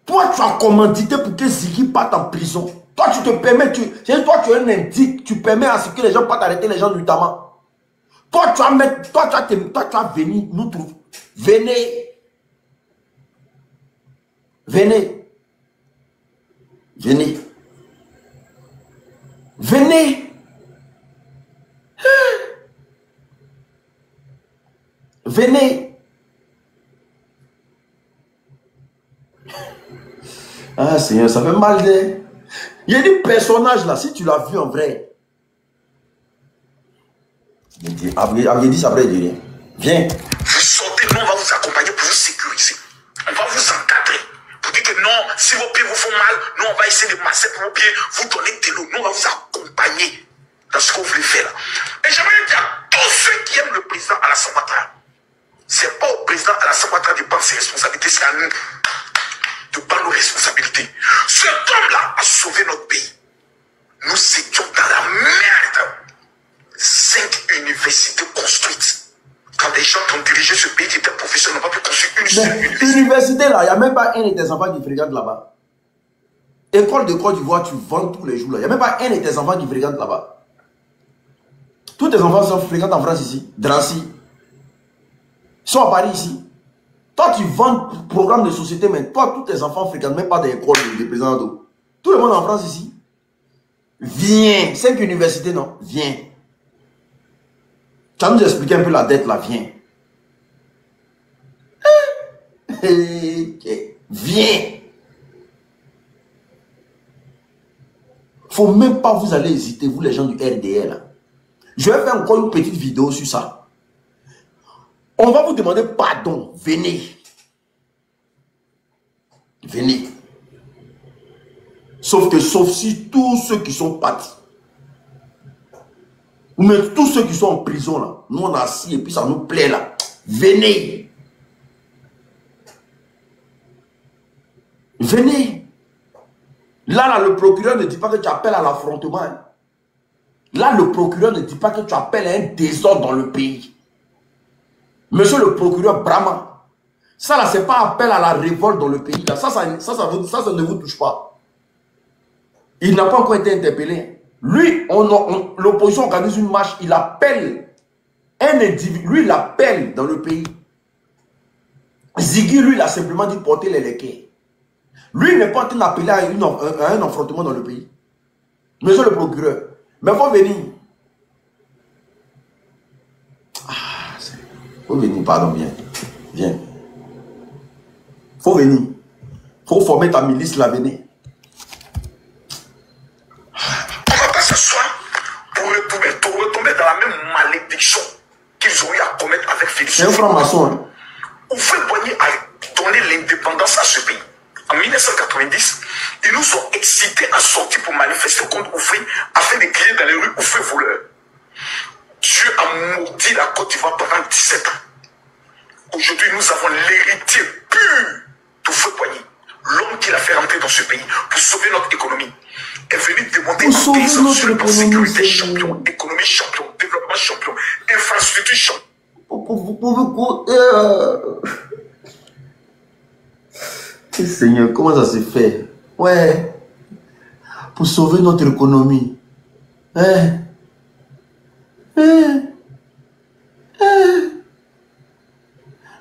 S1: Toi, tu as commandité pour que Ziggy parte en prison. Toi, tu te permets, toi, tu es un indique, tu permets à ce que les gens partent arrêter les gens notamment. Toi, tu as venu nous trouver. Venez. Venez. Venez. Venez. Venez. Ah Seigneur, ça fait mal. Il y a des personnages là, si tu l'as vu en vrai. Avait dit ça après, il dit rien. Viens.
S5: Vous sortez, nous on va vous accompagner pour vous sécuriser. On va vous encadrer. Pour dire que non, si vos pieds vous font mal, nous on va essayer de masser pour vos pieds, vous donner de l'eau. Nous on va vous accompagner dans ce que vous voulez faire là. Et j'aimerais dire à tous ceux qui aiment le président Alassane Ouattara, c'est pas au président Alassane Ouattara de prendre ses responsabilités, c'est à nous de prendre nos responsabilités. Cet homme-là a sauvé notre pays. Nous étions dans la merde. 5 universités construites. Quand des gens qui ont dirigé ce pays, qui étaient professionnels, n'ont pas pu construire une seule université.
S1: Université là, il n'y a même pas un de tes enfants qui fréquente là-bas. École de Côte d'Ivoire, tu vends tous les jours là. Il n'y a même pas un de tes enfants qui fréquente là-bas. Tous tes enfants sont fréquentent en France ici, Drancy. Ils sont à Paris ici. Toi, tu vends programme de société, mais toi, tous tes enfants ne fréquentent même pas des écoles de président d'eau. Tout le monde en France ici. Viens. 5 universités, non? Viens. Tu vas nous expliquer un peu la dette là, viens. Viens. Faut même pas vous aller hésiter, vous les gens du RDR là. Je vais faire encore une petite vidéo sur ça. On va vous demander pardon. Venez. Venez. Sauf si tous ceux qui sont partis, ou même tous ceux qui sont en prison là, nous on a assis et puis ça nous plaît là. Venez. Venez. Là, le procureur ne dit pas que tu appelles à l'affrontement. Hein. Là, le procureur ne dit pas que tu appelles à un désordre dans le pays. Monsieur le procureur Brahma, ça là, c'est pas appel à la révolte dans le pays. Là. Ça ne vous touche pas. Il n'a pas encore été interpellé. Lui, l'opposition organise une marche, il appelle un individu, lui, il appelle dans le pays. Ziggy, lui, il a simplement dit porter les léquets. Lui, il n'est pas en train d'appeler à un affrontement dans le pays. Monsieur le procureur, mais il faut venir. Faut venir, pardon, viens. Viens. Faut venir. Faut former ta milice, là, venez.
S5: On va pas s'asseoir pour retomber dans la même malédiction qu'ils ont eu à commettre avec Félix.
S1: C'est un franc-maçon. Hein.
S5: Houphouët-Boigny a donné l'indépendance à ce pays. En 1990, ils nous ont excités à sortir pour manifester contre Houphouët afin de crier dans les rues Houphouët voleur. Dieu a maudit la Côte d'Ivoire pendant 17 ans. Aujourd'hui, nous avons l'héritier pur d'Houphouët-Boigny. L'homme qui l'a fait rentrer dans ce pays pour sauver notre économie est venu demander un pays sans sécurité champion, économie champion, développement champion, infrastructure champion.
S1: Seigneur, comment ça se fait? Ouais. Pour sauver notre économie. Hein?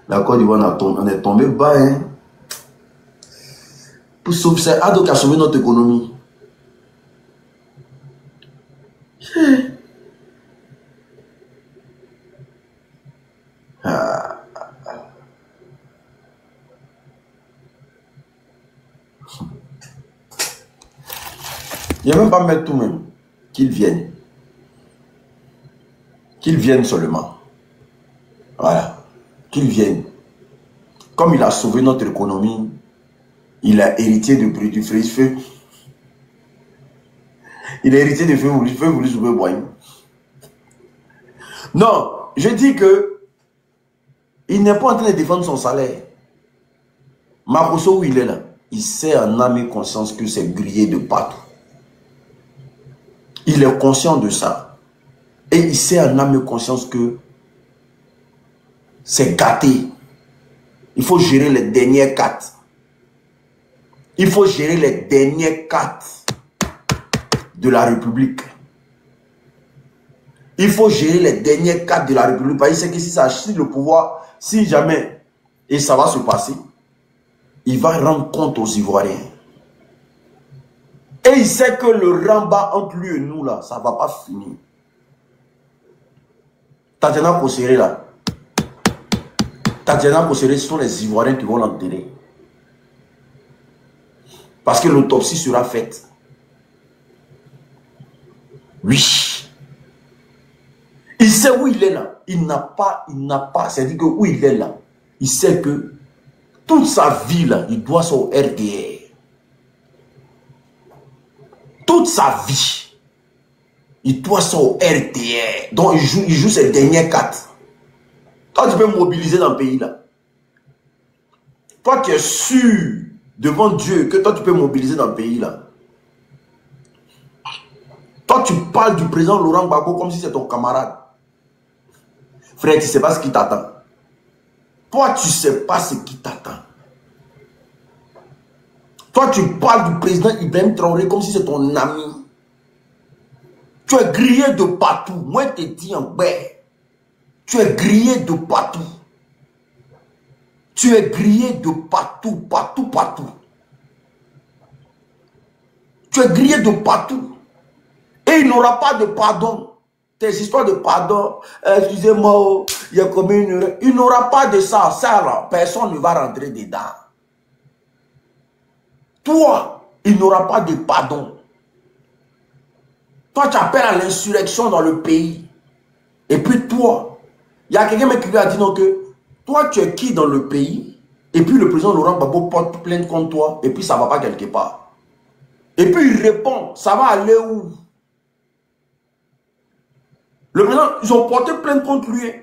S1: La Côte d'Ivoire, on est tombé bas. Hein. Pour sauver, c'est Ado qui a sauvé notre économie. Ah. Il ne va même pas mettre tout même. Qu'ils viennent. Qu'ils viennent seulement. Voilà. Qu'ils viennent. Comme il a sauvé notre économie, il a hérité de du feu. Il a hérité de feu voulu sauver Boigny. Non, je dis que il n'est pas en train de défendre son salaire. Maroso, où il est là, il sait en âme et conscience que c'est grillé de partout. Il est conscient de ça. Et il sait en âme et conscience que c'est gâté. Il faut gérer les dernières cartes. Il faut gérer les dernières cartes de la République. Il faut gérer les dernières cartes de la République. Parce qu'il sait que si ça chie le pouvoir, si jamais, et ça va se passer, il va rendre compte aux Ivoiriens. Et il sait que le rembat entre lui et nous, là, ça ne va pas finir. Tatiana Kosséré, là. Tatiana Kosséré, ce sont les Ivoiriens qui vont l'enterrer. Parce que l'autopsie sera faite. Oui. Il sait où il est là. Il n'a pas, c'est-à-dire que où il est là, il sait que toute sa vie là, il doit son RDR. Toute sa vie, il doit son RDR. Donc il joue ses dernières cartes. Toi, tu peux mobiliser dans le pays là. Toi, tu es sûr devant Dieu que toi, tu peux mobiliser dans le pays là. Toi, tu parles du président Laurent Gbagbo comme si c'est ton camarade. Frère, tu ne sais pas ce qui t'attend. Toi, tu ne sais pas ce qui t'attend. Toi, tu parles du président Ibrahim Traoré comme si c'est ton ami. Tu es grillé de partout. Moi, je te dis en paix. Tu es grillé de partout. Tu es grillé de partout, partout. Tu es grillé de partout. Et il n'aura pas de pardon. Tes histoires de pardon, excusez-moi, il y a comme une erreur. Il n'aura pas de ça. Ça, là, personne ne va rentrer dedans. Toi, il n'aura pas de pardon. Toi, tu appelles à l'insurrection dans le pays. Et puis toi, il y a quelqu'un qui lui a dit non que toi, tu es qui dans le pays? Et puis le président Laurent Gbagbo porte plainte contre toi. Et puis ça ne va pas quelque part. Et puis il répond, ça va aller où? Le président, ils ont porté plainte contre lui.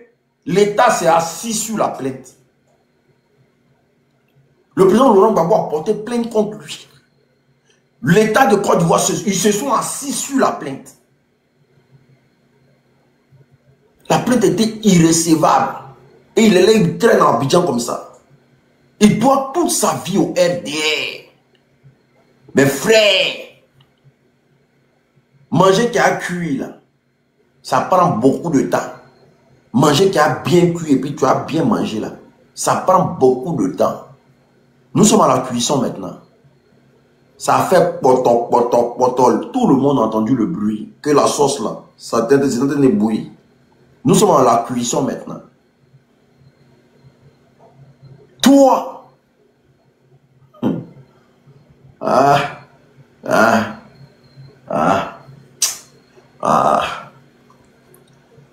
S1: L'État s'est assis sur la plainte. Le président Laurent Gbagbo a porté plainte contre lui. L'État de Côte d'Ivoire, ils se sont assis sur la plainte. La plainte était irrécevable. Et il est là, il traîne en Abidjan comme ça. Il doit toute sa vie au RDR. Mais frère, manger qui a cuit là, ça prend beaucoup de temps. Manger qui a bien cuit et puis tu as bien mangé là, ça prend beaucoup de temps. Nous sommes à la cuisson maintenant. Ça a fait potol, potol, potol. Tout le monde a entendu le bruit. Que la sauce là, ça est en train de bouillir. Nous sommes à la cuisson maintenant. Toi,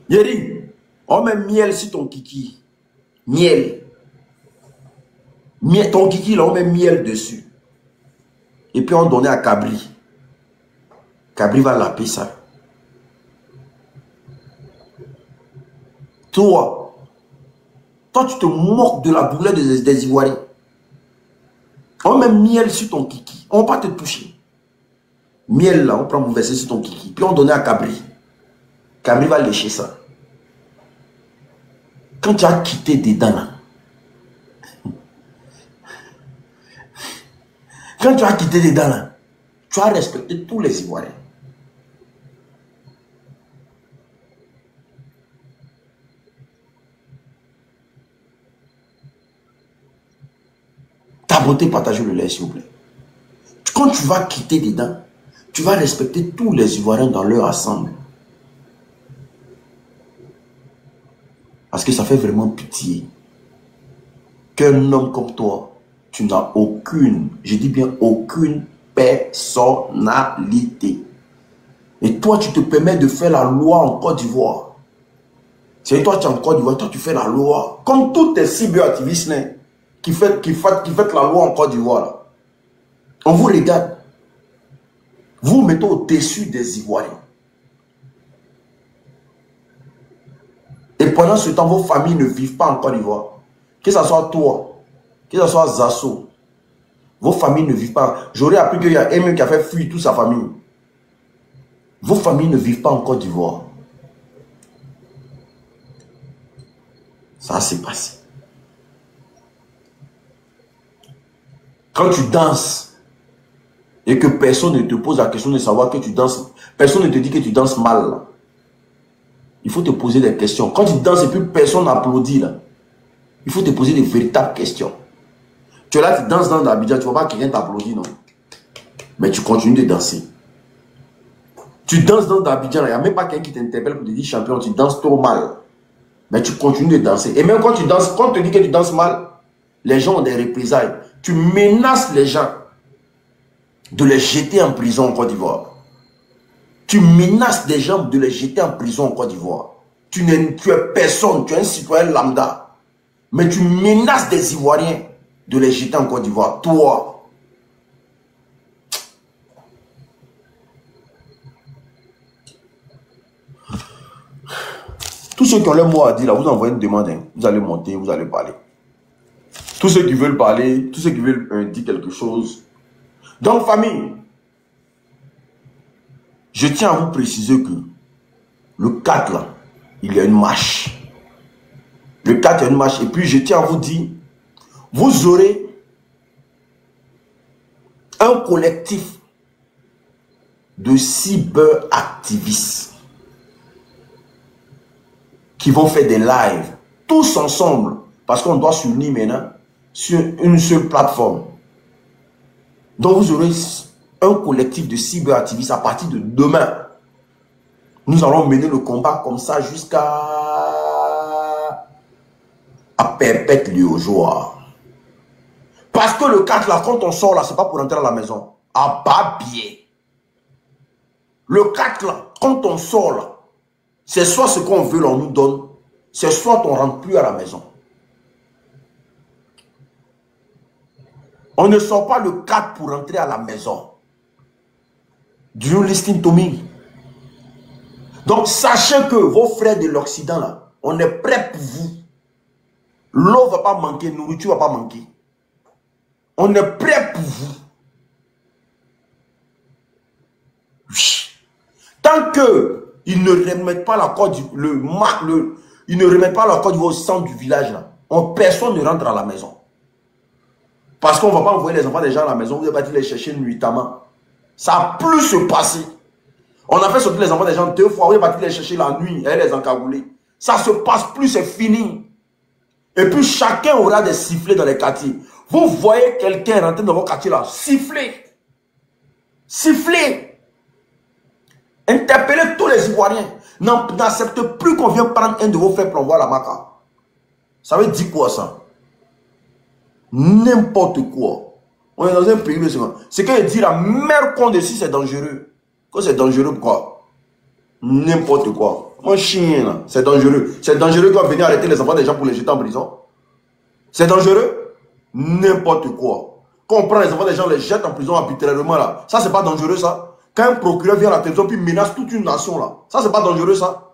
S1: Yeri, on met miel sur ton kiki. Miel. Ton kiki là, on met miel dessus. Et puis on donnait à Cabri. Cabri va laper ça. Toi, tu te moques de la douleur des Ivoiriens. On met miel sur ton kiki. On ne va pas te toucher. Miel là, on prend vous verser sur ton kiki. Puis on donnait à Cabri. Cabri va lécher ça. Quand tu as quitté dedans là, quand tu as quitté dedans là, tu as respecté tous les Ivoiriens. Sabotez, partagez le lait, s'il vous plaît. Quand tu vas quitter dedans, tu vas respecter tous les Ivoiriens dans leur assemblée. Parce que ça fait vraiment pitié qu'un homme comme toi, tu n'as aucune, je dis bien aucune personnalité. Et toi, tu te permets de faire la loi en Côte d'Ivoire. C'est toi, tu es en Côte d'Ivoire, toi, tu fais la loi. Comme tous tes cyberactivistes qui font la loi en Côte d'Ivoire. On vous regarde. Vous vous mettez au-dessus des Ivoiriens. Et pendant ce temps, vos familles ne vivent pas en Côte d'Ivoire. Que ce soit toi, que ce soit Zasso, vos familles ne vivent pas. J'aurais appris qu'il y a un qui a fait fuir toute sa famille. Vos familles ne vivent pas en Côte d'Ivoire. Ça s'est passé. Quand tu danses et que personne ne te pose la question de savoir que tu danses, personne ne te dit que tu danses mal. Là. Il faut te poser des questions. Quand tu danses et puis personne n'applaudit, là, il faut te poser des véritables questions. Tu es là, tu danses dans l'Abidjan, tu ne vois pas que quelqu'un t'applaudit, non? Mais tu continues de danser. Tu danses dans l'Abidjan, il n'y a même pas quelqu'un qui t'interpelle pour te dire champion, tu danses trop mal. Mais tu continues de danser. Et même quand tu danses, quand on te dit que tu danses mal, les gens ont des représailles. Tu menaces les gens de les jeter en prison en Côte d'Ivoire. Tu menaces des gens de les jeter en prison en Côte d'Ivoire. Tu es personne, tu es un citoyen lambda. Mais tu menaces des Ivoiriens de les jeter en Côte d'Ivoire. Toi. Tous ceux qui ont leur mot à dire, là, vous envoyez une demande. Hein. Vous allez monter, vous allez parler. Tous ceux qui veulent parler, tous ceux qui veulent dire quelque chose. Donc, famille, je tiens à vous préciser que le 4, là, il y a une marche. Le 4, il y a une marche. Et puis, je tiens à vous dire, vous aurez un collectif de cyberactivistes qui vont faire des lives, tous ensemble, parce qu'on doit s'unir maintenant sur une seule plateforme. Donc, vous aurez un collectif de cyberactivistes à partir de demain. Nous allons mener le combat comme ça jusqu'à perpétuer jour. Parce que le 4 là, quand on sort là, c'est pas pour entrer à la maison. À bas pied. Le 4 là, quand on sort là, c'est soit ce qu'on veut, on nous donne, c'est soit on ne rentre plus à la maison. On ne sort pas le 4 pour rentrer à la maison. Do you listen to me? Donc, sachez que vos frères de l'Occident, là, on est prêt pour vous. L'eau ne va pas manquer, nourriture ne va pas manquer. On est prêt pour vous. Oui. Tant qu'ils ne remettent pas la Côte ils ne remettent pas la Côte au centre du village, là, personne ne rentre à la maison. Parce qu'on ne va pas envoyer les enfants des gens à la maison, vous allez les chercher nuitamment. Ça a plus se passer. On a fait sortir les enfants des gens 2 fois, vous allez les chercher la nuit et les encagouler. Ça se passe plus, c'est fini. Et puis chacun aura des sifflets dans les quartiers. Vous voyez quelqu'un rentrer dans vos quartiers là, siffler. Siffler. Interpellez tous les Ivoiriens. N'acceptez plus qu'on vienne prendre un de vos frères pour envoyer la maca. Ça veut dire quoi ça? N'importe quoi. On est dans un pays de seconde. C'est qu'il dit la mère qu'on ici, c'est dangereux. Quand c'est dangereux, quoi? N'importe quoi. Mon chien, là, c'est dangereux. C'est dangereux qu'on va venir arrêter les enfants des gens pour les jeter en prison. C'est dangereux? N'importe quoi. Quand on prend les enfants des gens, les jette en prison arbitrairement, là. Ça, c'est pas dangereux, ça. Quand un procureur vient à la télévision puis menace toute une nation, là. Ça, c'est pas dangereux, ça.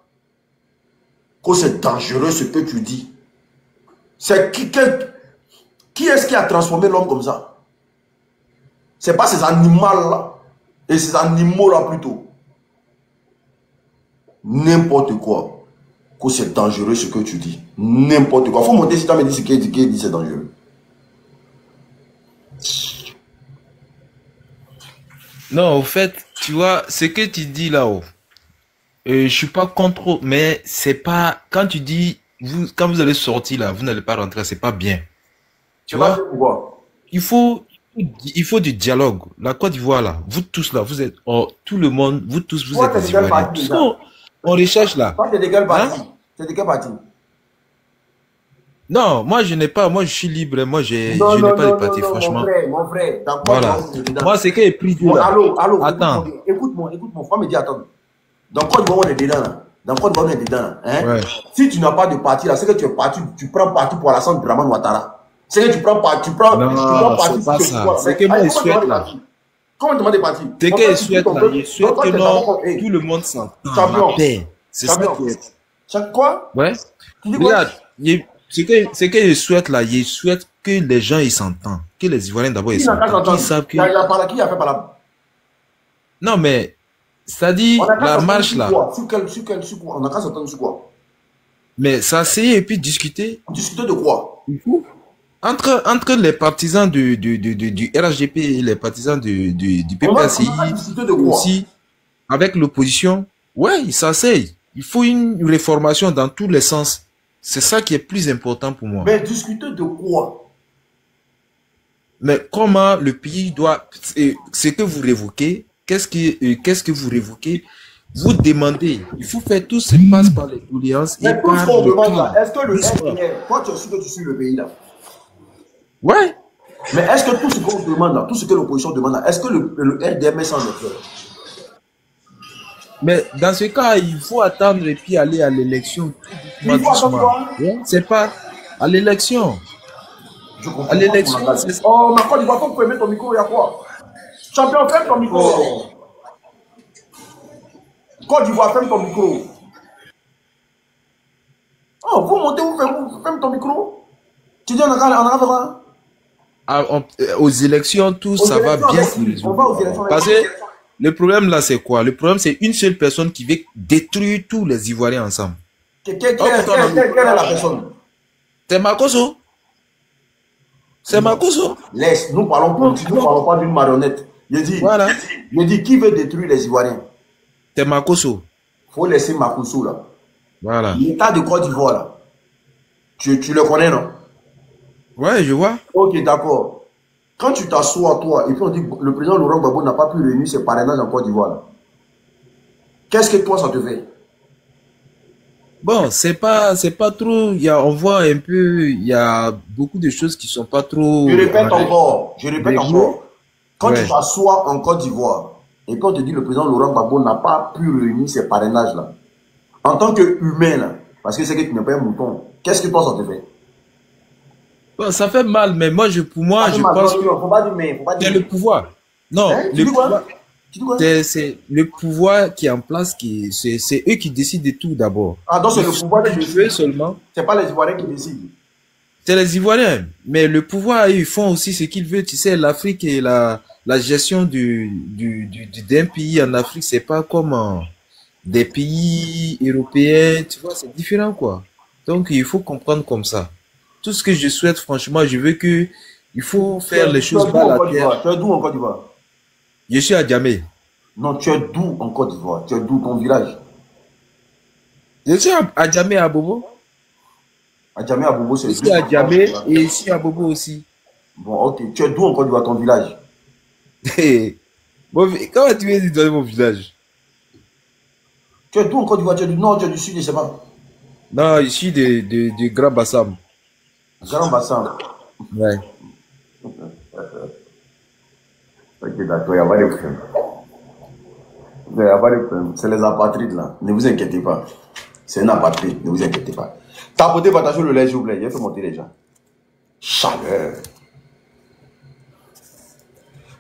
S1: Quand c'est dangereux, ce que tu dis. C'est qui est-ce qui a transformé l'homme comme ça? C'est pas ces animaux-là. Et ces animaux-là, plutôt. N'importe quoi. Que c'est dangereux ce que tu dis. N'importe quoi. Il faut monter si tu as me dit ce qu'il dit, c'est dangereux.
S6: Non, au fait, tu vois, ce que tu dis là-haut, je suis pas contre, mais c'est pas, quand tu dis, quand vous allez sortir là, vous n'allez pas rentrer, c'est pas bien. Tu vois?
S1: Pourquoi?
S6: il faut du dialogue. La Côte d'Ivoire, là, vous tous, là, vous êtes, tout le monde, vous tous, vous
S1: Toi,
S6: êtes
S1: t'es
S6: des
S1: de quel
S6: Ivoiriens.
S1: parti,
S6: Parce
S1: là?
S6: qu'on recherche, là.
S1: Toi, t'es de quel parti?
S6: Hein?
S1: T'es de quel parti?
S6: Non, moi, je n'ai pas, moi, je suis libre. Moi,
S1: Non,
S6: je n'ai
S1: non,
S6: pas de
S1: non,
S6: parti,
S1: non,
S6: franchement.
S1: mon frère, dans quoi
S6: Voilà.
S1: tu vas dedans?
S6: Moi, c'est qu'il est pris
S1: Bon,
S6: là.
S1: allô,
S6: Attends.
S1: écoute-moi, faut me dire, attends. Dans quoi tu vas, on est dedans, là? Dans quoi tu vas, on est dedans, là? Hein?
S6: Ouais.
S1: Si tu n'as pas de parti, là, c'est que tu es parti, tu prends parti pour la centre Draman Ouattara. C'est que tu prends parti, tu prends parti
S6: c'est pas
S1: pour
S6: ça.
S1: quoi,
S6: C'est
S1: mais-
S6: que moi,
S1: Allez,
S6: il
S1: comment tu vas
S6: souhaite,
S1: des
S6: là.
S1: partis? Comment tu demandes des partis?
S6: C'est
S1: Mon
S6: qu'il
S1: frère, tu
S6: souhaite,
S1: dis ton
S6: là.
S1: peuple.
S6: Il souhaite
S1: Donc,
S6: que
S1: toi, t'es
S6: non,
S1: d'accord. Hey,
S6: tout le monde s'entend.
S1: champion.
S6: La paix. C'est ça
S1: champion.
S6: qui est.
S1: Chaque quoi?
S6: Ouais.
S1: Tu dis quoi?
S6: Regarde, c'est que je souhaite là, je souhaite que les gens ils s'entendent, que les Ivoiriens d'abord ils
S1: Qui n'a qu'à
S6: s'entendent,
S1: s'entendre?
S6: qu'ils savent que.
S1: Il y a par là, qui a fait par là?
S6: Non mais, c'est-à-dire
S1: On a qu'à
S6: la
S1: s'entendre
S6: marche
S1: sur
S6: là,
S1: quoi? Sur quoi? On a qu'à s'entendre sur quoi?
S6: mais s'asseoir et puis discuter
S1: Discuter de quoi?
S6: entre les partisans du RHDP et les partisans du
S1: On va
S6: PPACI
S1: discuter de quoi?
S6: aussi avec l'opposition. Ouais, ils s'asseyent. Il faut une réformation dans tous les sens. C'est ça qui est plus important pour moi.
S1: Mais discuter de quoi?
S6: Mais comment le pays doit, ce que vous révoquez, qu'est-ce que vous révoquez, vous demandez, il faut faire tout se passe par les doléances et
S1: Mais tout ce
S6: par
S1: qu'on
S6: le
S1: demande
S6: calme.
S1: là, est-ce que le
S6: Doucement.
S1: RDR, toi tu es sûr que tu suis le pays là?
S6: Ouais,
S1: Mais est-ce que tout ce qu'on demande là, tout ce que l'opposition demande là, est-ce que le RDR met ça en œuvre?
S6: mais dans ce cas, il faut attendre et puis aller à l'élection.
S1: Il faut attendre quoi?
S6: Ouais, c'est pas à l'élection.
S1: Je comprends
S6: À l'élection,
S1: pas.
S6: c'est ça.
S1: Oh, ma Côte d'Ivoire, faut que tu mettre ton micro, il y a quoi? Champion, ferme ton micro. Côte d'Ivoire, ferme ton micro. Oh, vous montez, vous ferme ton micro. Tu dis on a fait quoi?
S6: Aux élections, tout
S1: Aux
S6: ça va
S1: élections,
S6: bien
S1: avec
S6: se
S1: qui? On va aux
S6: résoudre.
S1: élections avec
S6: Parce
S1: qui?
S6: que le problème là, c'est quoi? Le problème, c'est une seule personne qui veut détruire tous les Ivoiriens ensemble.
S1: Quelle est la personne?
S6: C'est Makoso. C'est Makoso.
S1: Laisse, nous parlons politique, nous parlons pas d'une marionnette.
S6: Voilà.
S1: Je dis, qui veut détruire les Ivoiriens?
S6: C'est Makoso.
S1: Faut laisser Makoso là.
S6: Voilà.
S1: L'État de Côte d'Ivoire là. Tu le connais, non?
S6: Ouais, je vois.
S1: Ok, d'accord. Quand tu t'assois, toi, et puis on dit que le président Laurent Gbagbo n'a pas pu réunir ses parrainages en Côte d'Ivoire, là. Qu'est-ce que toi, ça te fait?
S6: Bon, c'est pas trop, on voit un peu, il y a beaucoup de choses qui sont pas trop.
S1: Je répète encore. Quand
S6: Ouais.
S1: tu t'assois en Côte d'Ivoire, et quand on te dit que le président Laurent Gbagbo n'a pas pu réunir ses parrainages là, en tant qu'humain là, parce que c'est que tu n'es pas un mouton, qu'est-ce que toi, ça te fait?
S6: Bon, ça fait mal, mais pour moi, je pense que
S1: Faut pas dire mais, faut pas
S6: c'est
S1: dire
S6: le
S1: mais.
S6: pouvoir. Non,
S1: Hein? Tu
S6: le
S1: dis quoi?
S6: pouvoir,
S1: Tu dis quoi?
S6: c'est le pouvoir qui est en place, c'est eux qui décident de tout d'abord.
S1: Ah, donc c'est le pouvoir qui
S6: Eux
S1: décide.
S6: seulement.
S1: C'est pas les Ivoiriens qui décident.
S6: C'est les Ivoiriens. Mais le pouvoir, ils font aussi ce qu'ils veulent. Tu sais, l'Afrique et la gestion d'un pays en Afrique, c'est pas comme des pays européens. Tu vois, c'est différent, quoi. Donc, il faut comprendre comme ça. Tout ce que je souhaite, franchement, je veux il faut faire les choses par la terre.
S1: Tu es d'où en Côte d'Ivoire?
S6: Je suis à Djamé.
S1: Non, tu es d'où en Côte d'Ivoire? Tu es d'où ton village?
S6: Je suis à Djamé, à Bobo.
S1: À Djamé, à Bobo, c'est
S6: Je suis à Djamé et ici à Bobo aussi.
S1: Bon, ok. Tu es d'où en Côte d'Ivoire, ton village?
S6: Bon, comment tu viens de donner mon village?
S1: Tu es d'où en Côte d'Ivoire? Tu es du nord, tu es du sud, je sais pas.
S6: Non, ici de Grand Bassam.
S1: Grand Bassin.
S6: Ouais.
S1: Ok, d'accord, il n'y a pas de problème. Il n'y a pas de problème. C'est les apatrides là. Ne vous inquiétez pas. C'est une apatride, ne vous inquiétez pas. Tapotez, partagez le lait, s'il vous plaît. Il faut monter les gens. Chaleur.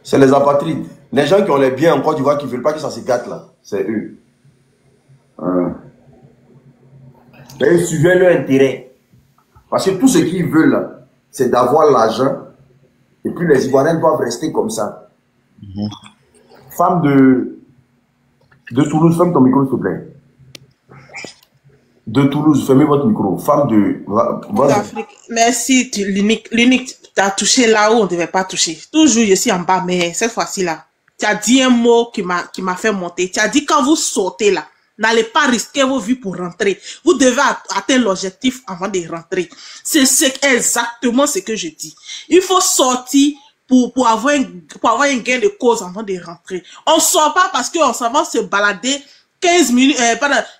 S1: C'est les apatrides. Les gens qui ont les biens en Côte d'Ivoire qui ne veulent pas que ça se gâte là. C'est eux. Mais ils suivent leur intérêt. Parce que tout ce qu'ils veulent là, c'est d'avoir l'argent. Et puis les Ivoiriens doivent rester comme ça. Femme de Toulouse, ferme ton micro s'il te plaît. De Toulouse, fermez votre micro. Femme de...
S7: D'Afrique. Merci, l'unique, tu as touché là où on ne devait pas toucher. Toujours, je suis en bas, mais cette fois-ci là, tu as dit un mot qui m'a fait monter. Tu as dit quand vous sautez là, N'allez pas risquer vos vies pour rentrer. Vous devez atteindre l'objectif avant de rentrer. C'est exactement ce que je dis. Il faut sortir pour avoir un gain de cause avant de rentrer. On ne sort pas parce qu'on s'en va se balader 15 minutes,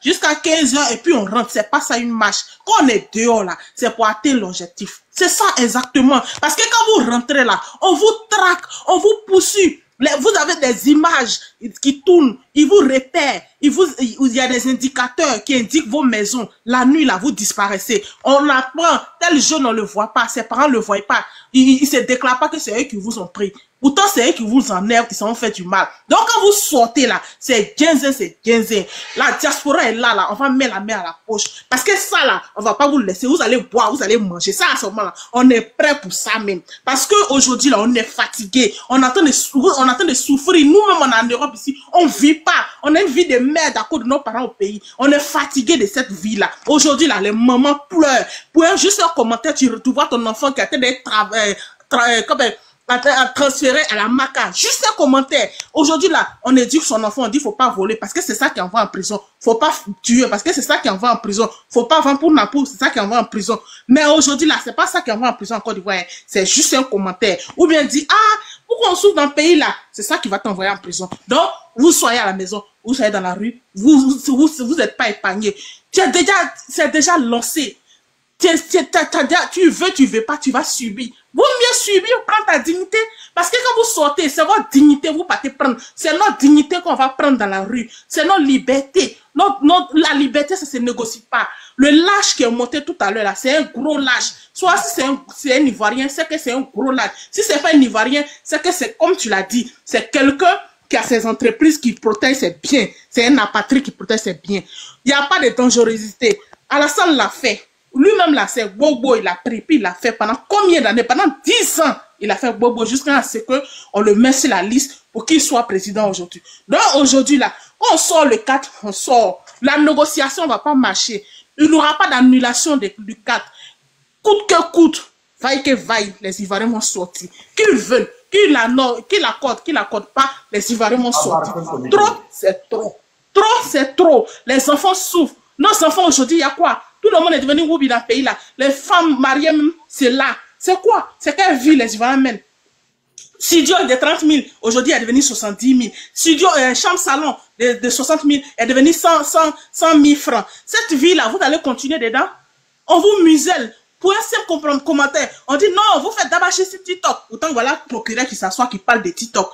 S7: jusqu'à 15 heures et puis on rentre. C'est pas ça une marche. Quand on est dehors là, c'est pour atteindre l'objectif. C'est ça exactement. Parce que quand vous rentrez là, on vous traque, on vous poursuit. Vous avez des images qui tournent, ils vous repèrent, il y a des indicateurs qui indiquent vos maisons. La nuit, là, vous disparaissez. On apprend, tel jeune, on ne le voit pas, ses parents ne le voient pas. Ils ne se déclarent pas que c'est eux qui vous ont pris. Pourtant, c'est eux qui vous enlèvent, qui s'en fait du mal. Donc, quand vous sortez là, c'est Genzin, c'est Genzin. La diaspora est là, on va mettre la main à la poche. Parce que ça là, on va pas vous laisser. Vous allez boire, vous allez manger. Ça, à ce moment-là, on est prêt pour ça même. Parce que aujourd'hui là, on est fatigué. On attend de souffrir. Nous-mêmes, en Europe ici, on vit pas. On a une vie de merde à cause de nos parents au pays. On est fatigué de cette vie-là. Aujourd'hui là, les mamans pleurent. Pour juste un commentaire, tu vois ton enfant qui a été transféré à la Maca. Juste un commentaire. Aujourd'hui, là, on éduque son enfant, on dit faut pas voler parce que c'est ça qui envoie en prison. Faut pas tuer parce que c'est ça qui envoie en prison. Faut pas vendre pour Napou, c'est ça qui envoie en prison. Mais aujourd'hui, là, c'est pas ça qui envoie en prison en Côte d'Ivoire. C'est juste un commentaire. Ou bien dit, pourquoi on souffre dans le pays, là? C'est ça qui va t'envoyer en prison. Donc, vous soyez à la maison, vous soyez dans la rue, vous êtes pas épargné. C'est déjà lancé. Tu veux pas, tu vas subir. Vaut mieux subir, prendre ta dignité. Parce que quand vous sortez, c'est votre dignité, vous partez prendre. C'est notre dignité qu'on va prendre dans la rue. C'est notre liberté. La liberté, ça se négocie pas. Le lâche qui est monté tout à l'heure, là, c'est un gros lâche. Soit si c'est un Ivoirien, c'est que c'est un gros lâche. Si c'est pas un Ivoirien, c'est que c'est comme tu l'as dit, c'est quelqu'un qui a ses entreprises qui protègent ses biens. C'est un apatride qui protège ses biens. Il n'y a pas de dangerosité. Alassane l'a fait. Lui-même, là, c'est Bobo, il a pris, puis il l'a fait pendant combien d'années? Pendant 10 ans, il a fait Bobo jusqu'à ce qu'on le mette sur la liste pour qu'il soit président aujourd'hui. Donc, aujourd'hui, là, on sort le 4, on sort. La négociation ne va pas marcher. Il n'y aura pas d'annulation du 4. Coûte que coûte, vaille que vaille, les Ivoiriens vont sortir. Qu'ils veulent, qu'ils l'accordent pas, les Ivoiriens vont sortir. Trop, c'est trop. Trop, c'est trop. Les enfants souffrent. Nos enfants, aujourd'hui, il y a quoi? Tout le monde est devenu Woubi dans le pays là. Les femmes mariées même, c'est là. C'est quoi? C'est quelle vie les Ivoiriens mènent? Studio de 30 000, aujourd'hui est devenu 70 000. Studio, chambre salon de 60 000 est devenu 100 000 francs. Cette vie-là, vous allez continuer dedans? On vous muselle. Pour un simple commentaire, on dit non, vous faites d'abord chez TikTok. Autant voilà le procureur qui s'assoit, qui parle de TikTok.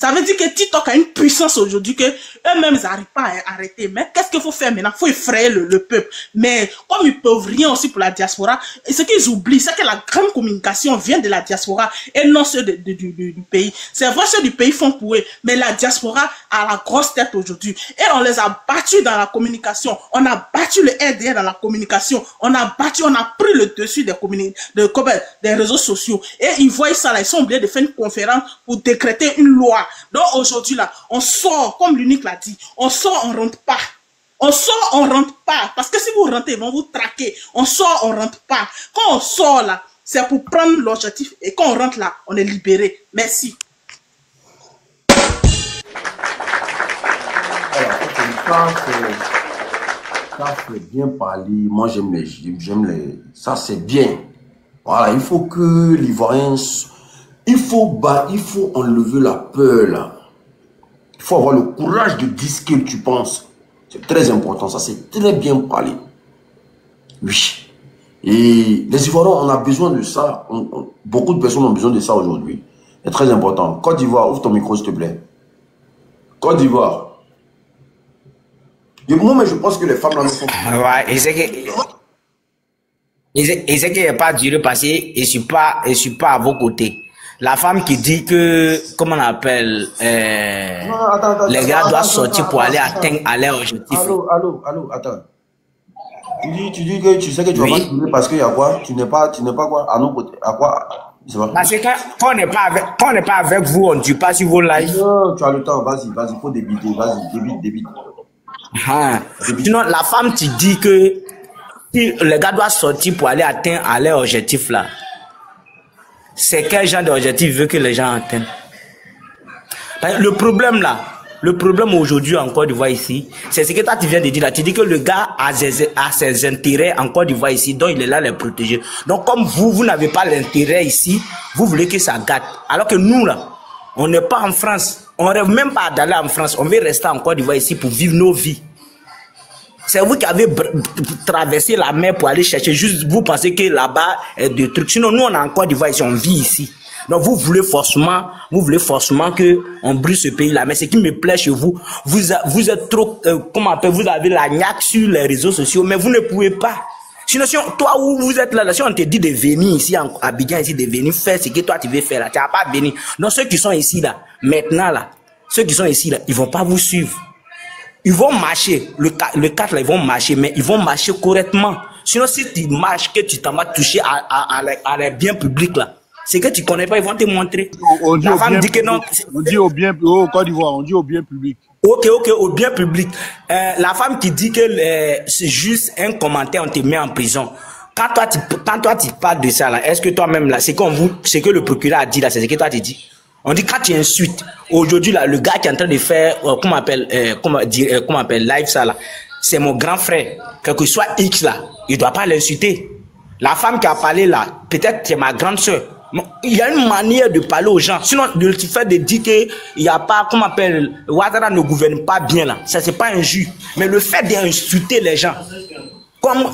S7: Ça veut dire que TikTok a une puissance aujourd'hui que eux-mêmes ils n'arrivent pas à arrêter. Mais qu'est-ce qu'il faut faire maintenant? Il faut effrayer le peuple. Mais comme ils peuvent rien aussi pour la diaspora, et ce qu'ils oublient, c'est que la grande communication vient de la diaspora et non ceux du pays. C'est vrai, ceux du pays font pour eux, mais la diaspora a la grosse tête aujourd'hui. Et on les a battus dans la communication. On a battu le RDR dans la communication. On a pris le dessus des réseaux sociaux. Et ils voient ça là, ils sont obligés de faire une conférence pour décréter une loi. Donc aujourd'hui là, on sort, comme l'unique l'a dit, on sort, on rentre pas. On sort, on rentre pas. Parce que si vous rentrez, ils vont vous traquer. On sort, on rentre pas. Quand on sort là, c'est pour prendre l'objectif. Et quand on rentre là, on est libéré. Merci.
S1: Alors, ça c'est bien parlé. Moi, j'aime les. Ça, c'est bien. Voilà, il faut que l'Ivoirien. Il faut enlever la peur là. Il faut avoir le courage de dire ce que tu penses. C'est très important. Ça, c'est très bien parlé. Oui. Et les Ivoiriens, on a besoin de ça. Beaucoup de personnes ont besoin de ça aujourd'hui. C'est très important. Côte d'Ivoire, ouvre ton micro, s'il te plaît. Côte d'Ivoire. Moi, mais je pense que les femmes là ne font pas.
S8: Ouais, et c'est qu'il n'y a pas duré parce que je suis pas à vos côtés. La femme qui dit que, comment on appelle, les gars doivent sortir pour aller atteindre à leur objectif.
S1: Allô, attends. Tu dis que tu sais que tu vas pas tirer parce qu'il y a quoi? Tu n'es pas quoi? À nos côtés. À quoi?
S8: Parce que quand on n'est pas avec vous, on ne dit pas sur vos lives.
S1: Non, tu as le temps, vas-y, faut débiter, vas-y, débite.
S8: Sinon, la femme te dit que si les gars doivent sortir pour aller atteindre à leur objectif là, c'est quel genre d'objectif veut que les gens atteignent? Le problème là, Le problème aujourd'hui en Côte d'Ivoire ici, c'est ce que toi tu viens de dire là. Tu dis que le gars a ses intérêts en Côte d'Ivoire ici, donc il est là les protéger. Donc comme vous n'avez pas l'intérêt ici, vous voulez que ça gâte. Alors que nous là, on n'est pas en France. On rêve même pas d'aller en France. On veut rester en Côte d'Ivoire ici pour vivre nos vies. C'est vous qui avez traversé la mer pour aller chercher. Juste vous pensez que là-bas est des trucs. Sinon nous on est en Côte d'Ivoire ici, on vit ici. Donc vous voulez forcément que on brûle ce pays-là. Mais ce qui me plaît chez vous, vous êtes trop, comment on appelle, vous avez la niaque sur les réseaux sociaux, mais vous ne pouvez pas. Sinon, toi où vous êtes là, si on te dit de venir ici à Abidjan, ici, de venir faire ce que toi tu veux faire là, tu vas pas venir. Donc ceux qui sont ici là, maintenant là, ceux qui sont ici là, ils vont pas vous suivre. Ils vont marcher, le 4 là, ils vont marcher, mais ils vont marcher correctement. Sinon, si tu marches, que tu t'en vas toucher à les biens publics là, c'est que tu connais pas, ils vont te montrer. La femme dit que non.
S9: On dit au bien, au Côte d'Ivoire, on dit au bien public.
S8: Ok, au bien public. La femme qui dit que c'est juste un commentaire, on te met en prison. Quand toi tu parles de ça là, est-ce que toi-même là, c'est que le procureur a dit là, c'est ce que toi tu dis. On dit quand tu insultes, aujourd'hui là, le gars qui est en train de faire, comment on appelle live ça là, c'est mon grand frère. Quel que soit X là, il doit pas l'insulter. La femme qui a parlé là, peut-être c'est ma grande soeur. Il y a une manière de parler aux gens. Sinon, le fait de dire qu'il n'y a pas, comment on appelle, Ouattara ne gouverne pas bien là. Ça, c'est pas injure. Mais le fait d'insulter les gens, comme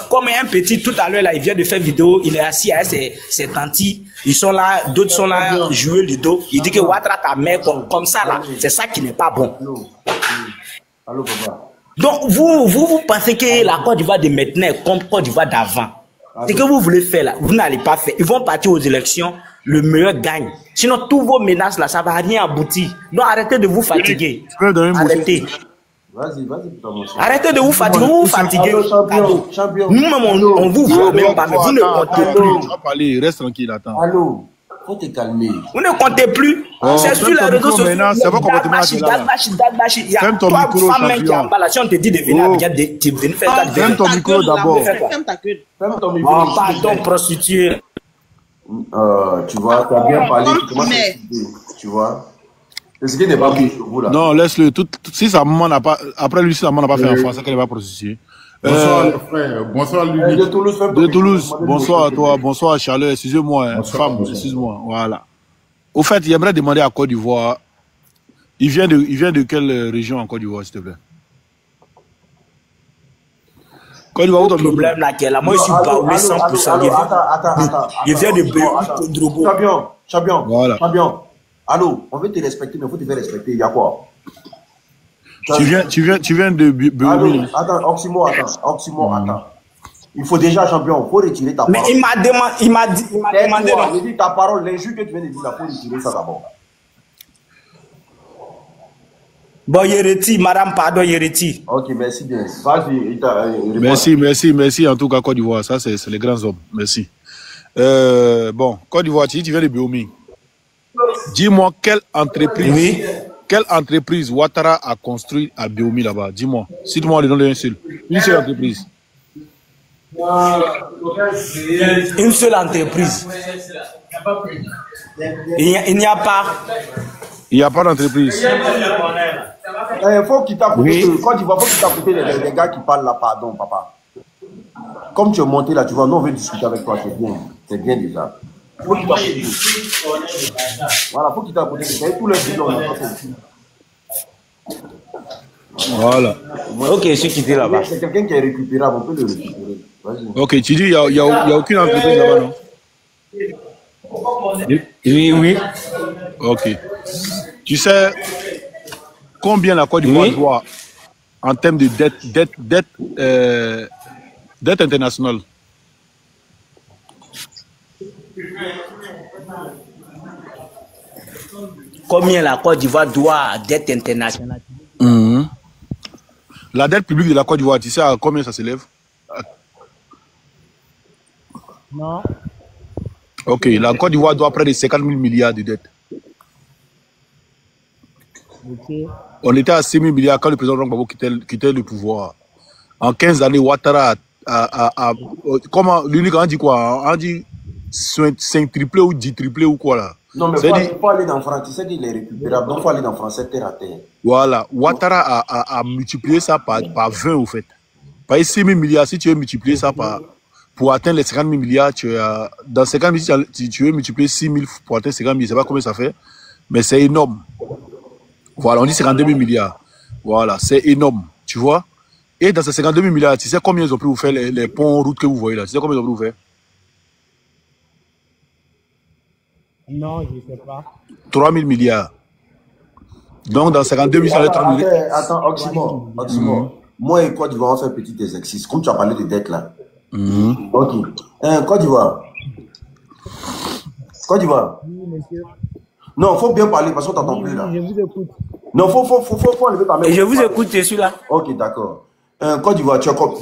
S8: comme un petit, tout à l'heure là, il vient de faire vidéo, il est assis avec ses tantis, ils sont là, d'autres sont là, jouer le dos. Il dit que Ouattara ta mère comme ça là. C'est ça qui n'est pas bon.
S1: Allô, papa.
S8: Donc, vous pensez que la Côte d'Ivoire de maintenant est comme Côte d'Ivoire d'avant. Ce que vous voulez faire là, vous n'allez pas faire. Ils vont partir aux élections, le meilleur gagne. Sinon, tous vos menaces là, ça va rien aboutir. Donc, arrêtez de vous fatiguer. Arrêtez.
S1: Vas-y,
S8: arrêtez de vous fatiguer. Vous vous fatiguez. Nous-mêmes, on vous voit même pas, mais vous ne comptez plus.
S9: Tu vas parler, reste tranquille, attends.
S1: Allô, faut te calmer.
S8: Vous ne comptez plus. C'est sur les réseaux sociaux.
S9: C'est pas comportement là.
S8: Il y a toi, femme qui est en bas là. Si on te dit de venir à Abidjan, tu veux faire ça.
S9: Ferme ton micro d'abord.
S7: Ferme ta gueule.
S1: Ferme ton micro.
S8: Pardon, prostituée.
S1: Tu vois, tu as bien parlé. Tu commences à expliquer. Tu vois. C'est ce qui n'est pas pris sur vous là.
S9: Non, laisse-le. Si sa maman n'a pas. Après lui, si sa maman n'a pas fait un enfant, c'est qu'elle n'est pas prostituée.
S10: Bonsoir, frère. Bonsoir, lui.
S1: De Toulouse.
S9: De Toulouse. Bonsoir à toi. Bonsoir à Charles. Excusez-moi, femme. Excuse-moi. Voilà. Au fait, il aimerait demander à Côte d'Ivoire. Il vient de quelle région en Côte d'Ivoire, s'il te plaît? Côte d'Ivoire, où ton
S8: problème là, là, moi je suis baoulé 100%.
S1: Attends.
S8: Il vient de Béou.
S1: Champion.
S9: Voilà.
S1: Champion. Allô, on veut te respecter, mais il faut te faire respecter. Il y a quoi?
S9: Tu viens de Béou.
S1: Attends, Oxymore, attends. Il faut déjà, champion, il faut retirer ta parole.
S8: Mais il m'a demandé.
S1: Il dit ta parole, l'injure que tu viens de dire, il faut retirer ça d'abord.
S8: Bon, Yereti, madame, pardon, Yereti.
S1: Ok, merci bien. Vas-y,
S9: Merci en tout cas, Côte d'Ivoire. Ça, c'est les grands hommes. Merci. Bon, Côte d'Ivoire, tu viens de Béoumi. Dis-moi quelle entreprise Ouattara a construit à Béoumi là-bas. Dis-moi. Cite-moi le nom d'une seule. Une seule entreprise.
S8: Une seule entreprise. Il n'y a pas.
S9: Il n'y a pas d'entreprise.
S1: Il faut qu'il t'apporte. Quand tu vas, faut qu'il t'apporte les gars qui parlent là, pardon, papa. Comme tu es monté là, tu vois, nous on veut discuter avec toi, c'est bien. C'est bien déjà. Faut qu'il voilà, faut qu'il t'apporte. C'est tous les vidéos là.
S9: Voilà.
S8: Ok, ce qui était là-bas.
S1: C'est quelqu'un qui est récupérable, on peut le récupérer.
S9: Ok, tu dis il n'y a aucune entreprise là-bas, non?
S8: Oui.
S9: Ok. Tu sais combien la Côte d'Ivoire doit en termes de dette internationale?
S8: Combien la Côte d'Ivoire doit à dette internationale?
S9: La dette publique de la Côte d'Ivoire, tu sais à combien ça s'élève?
S8: Non.
S9: Ok, la Côte d'Ivoire doit près de 50 000 milliards de dettes.
S8: Okay.
S9: On était à 6 000 milliards quand le président Gbagbo quittait le pouvoir. En 15 années, Ouattara comment, l'unique, on dit quoi? On dit 5 triplés ou 10 triplés ou quoi là?
S1: Non, mais il faut aller dans France. Tu sais qu'il est récupérable. Donc, il faut aller dans français terre à terre.
S9: Voilà. Ouattara a multiplié ça par 20, au fait. Par 6 000 milliards, si tu veux multiplier ça par... Pour atteindre les 50 000 milliards, dans 50 000, si tu veux multiplier 6 000 pour atteindre 50 000, je ne sais pas combien ça fait, mais c'est énorme. Voilà, on dit 52 000 milliards. Voilà, c'est énorme, tu vois. Et dans ces 52 000 milliards, tu sais combien ils ont pu vous faire les ponts, routes que vous voyez là? Tu sais combien ils ont pu vous faire?
S4: Non, je ne sais pas.
S9: 3 000 milliards. Donc, dans 52 000, ça va être 3 000.
S1: Attends, Oxymore. Moi et Côte d'Ivoire, on fait un petit exercice. Comme tu as parlé de dette là. Ok. Côte d'Ivoire. Côte d'Ivoire.
S4: Oui, monsieur.
S1: Non, il faut bien parler parce qu'on ne t'entend plus là.
S4: Je vous écoute.
S1: Non, faut enlever ta main.
S8: Et je vous écoute, je suis là.
S1: Ok, d'accord. Côte d'Ivoire, tu as comme...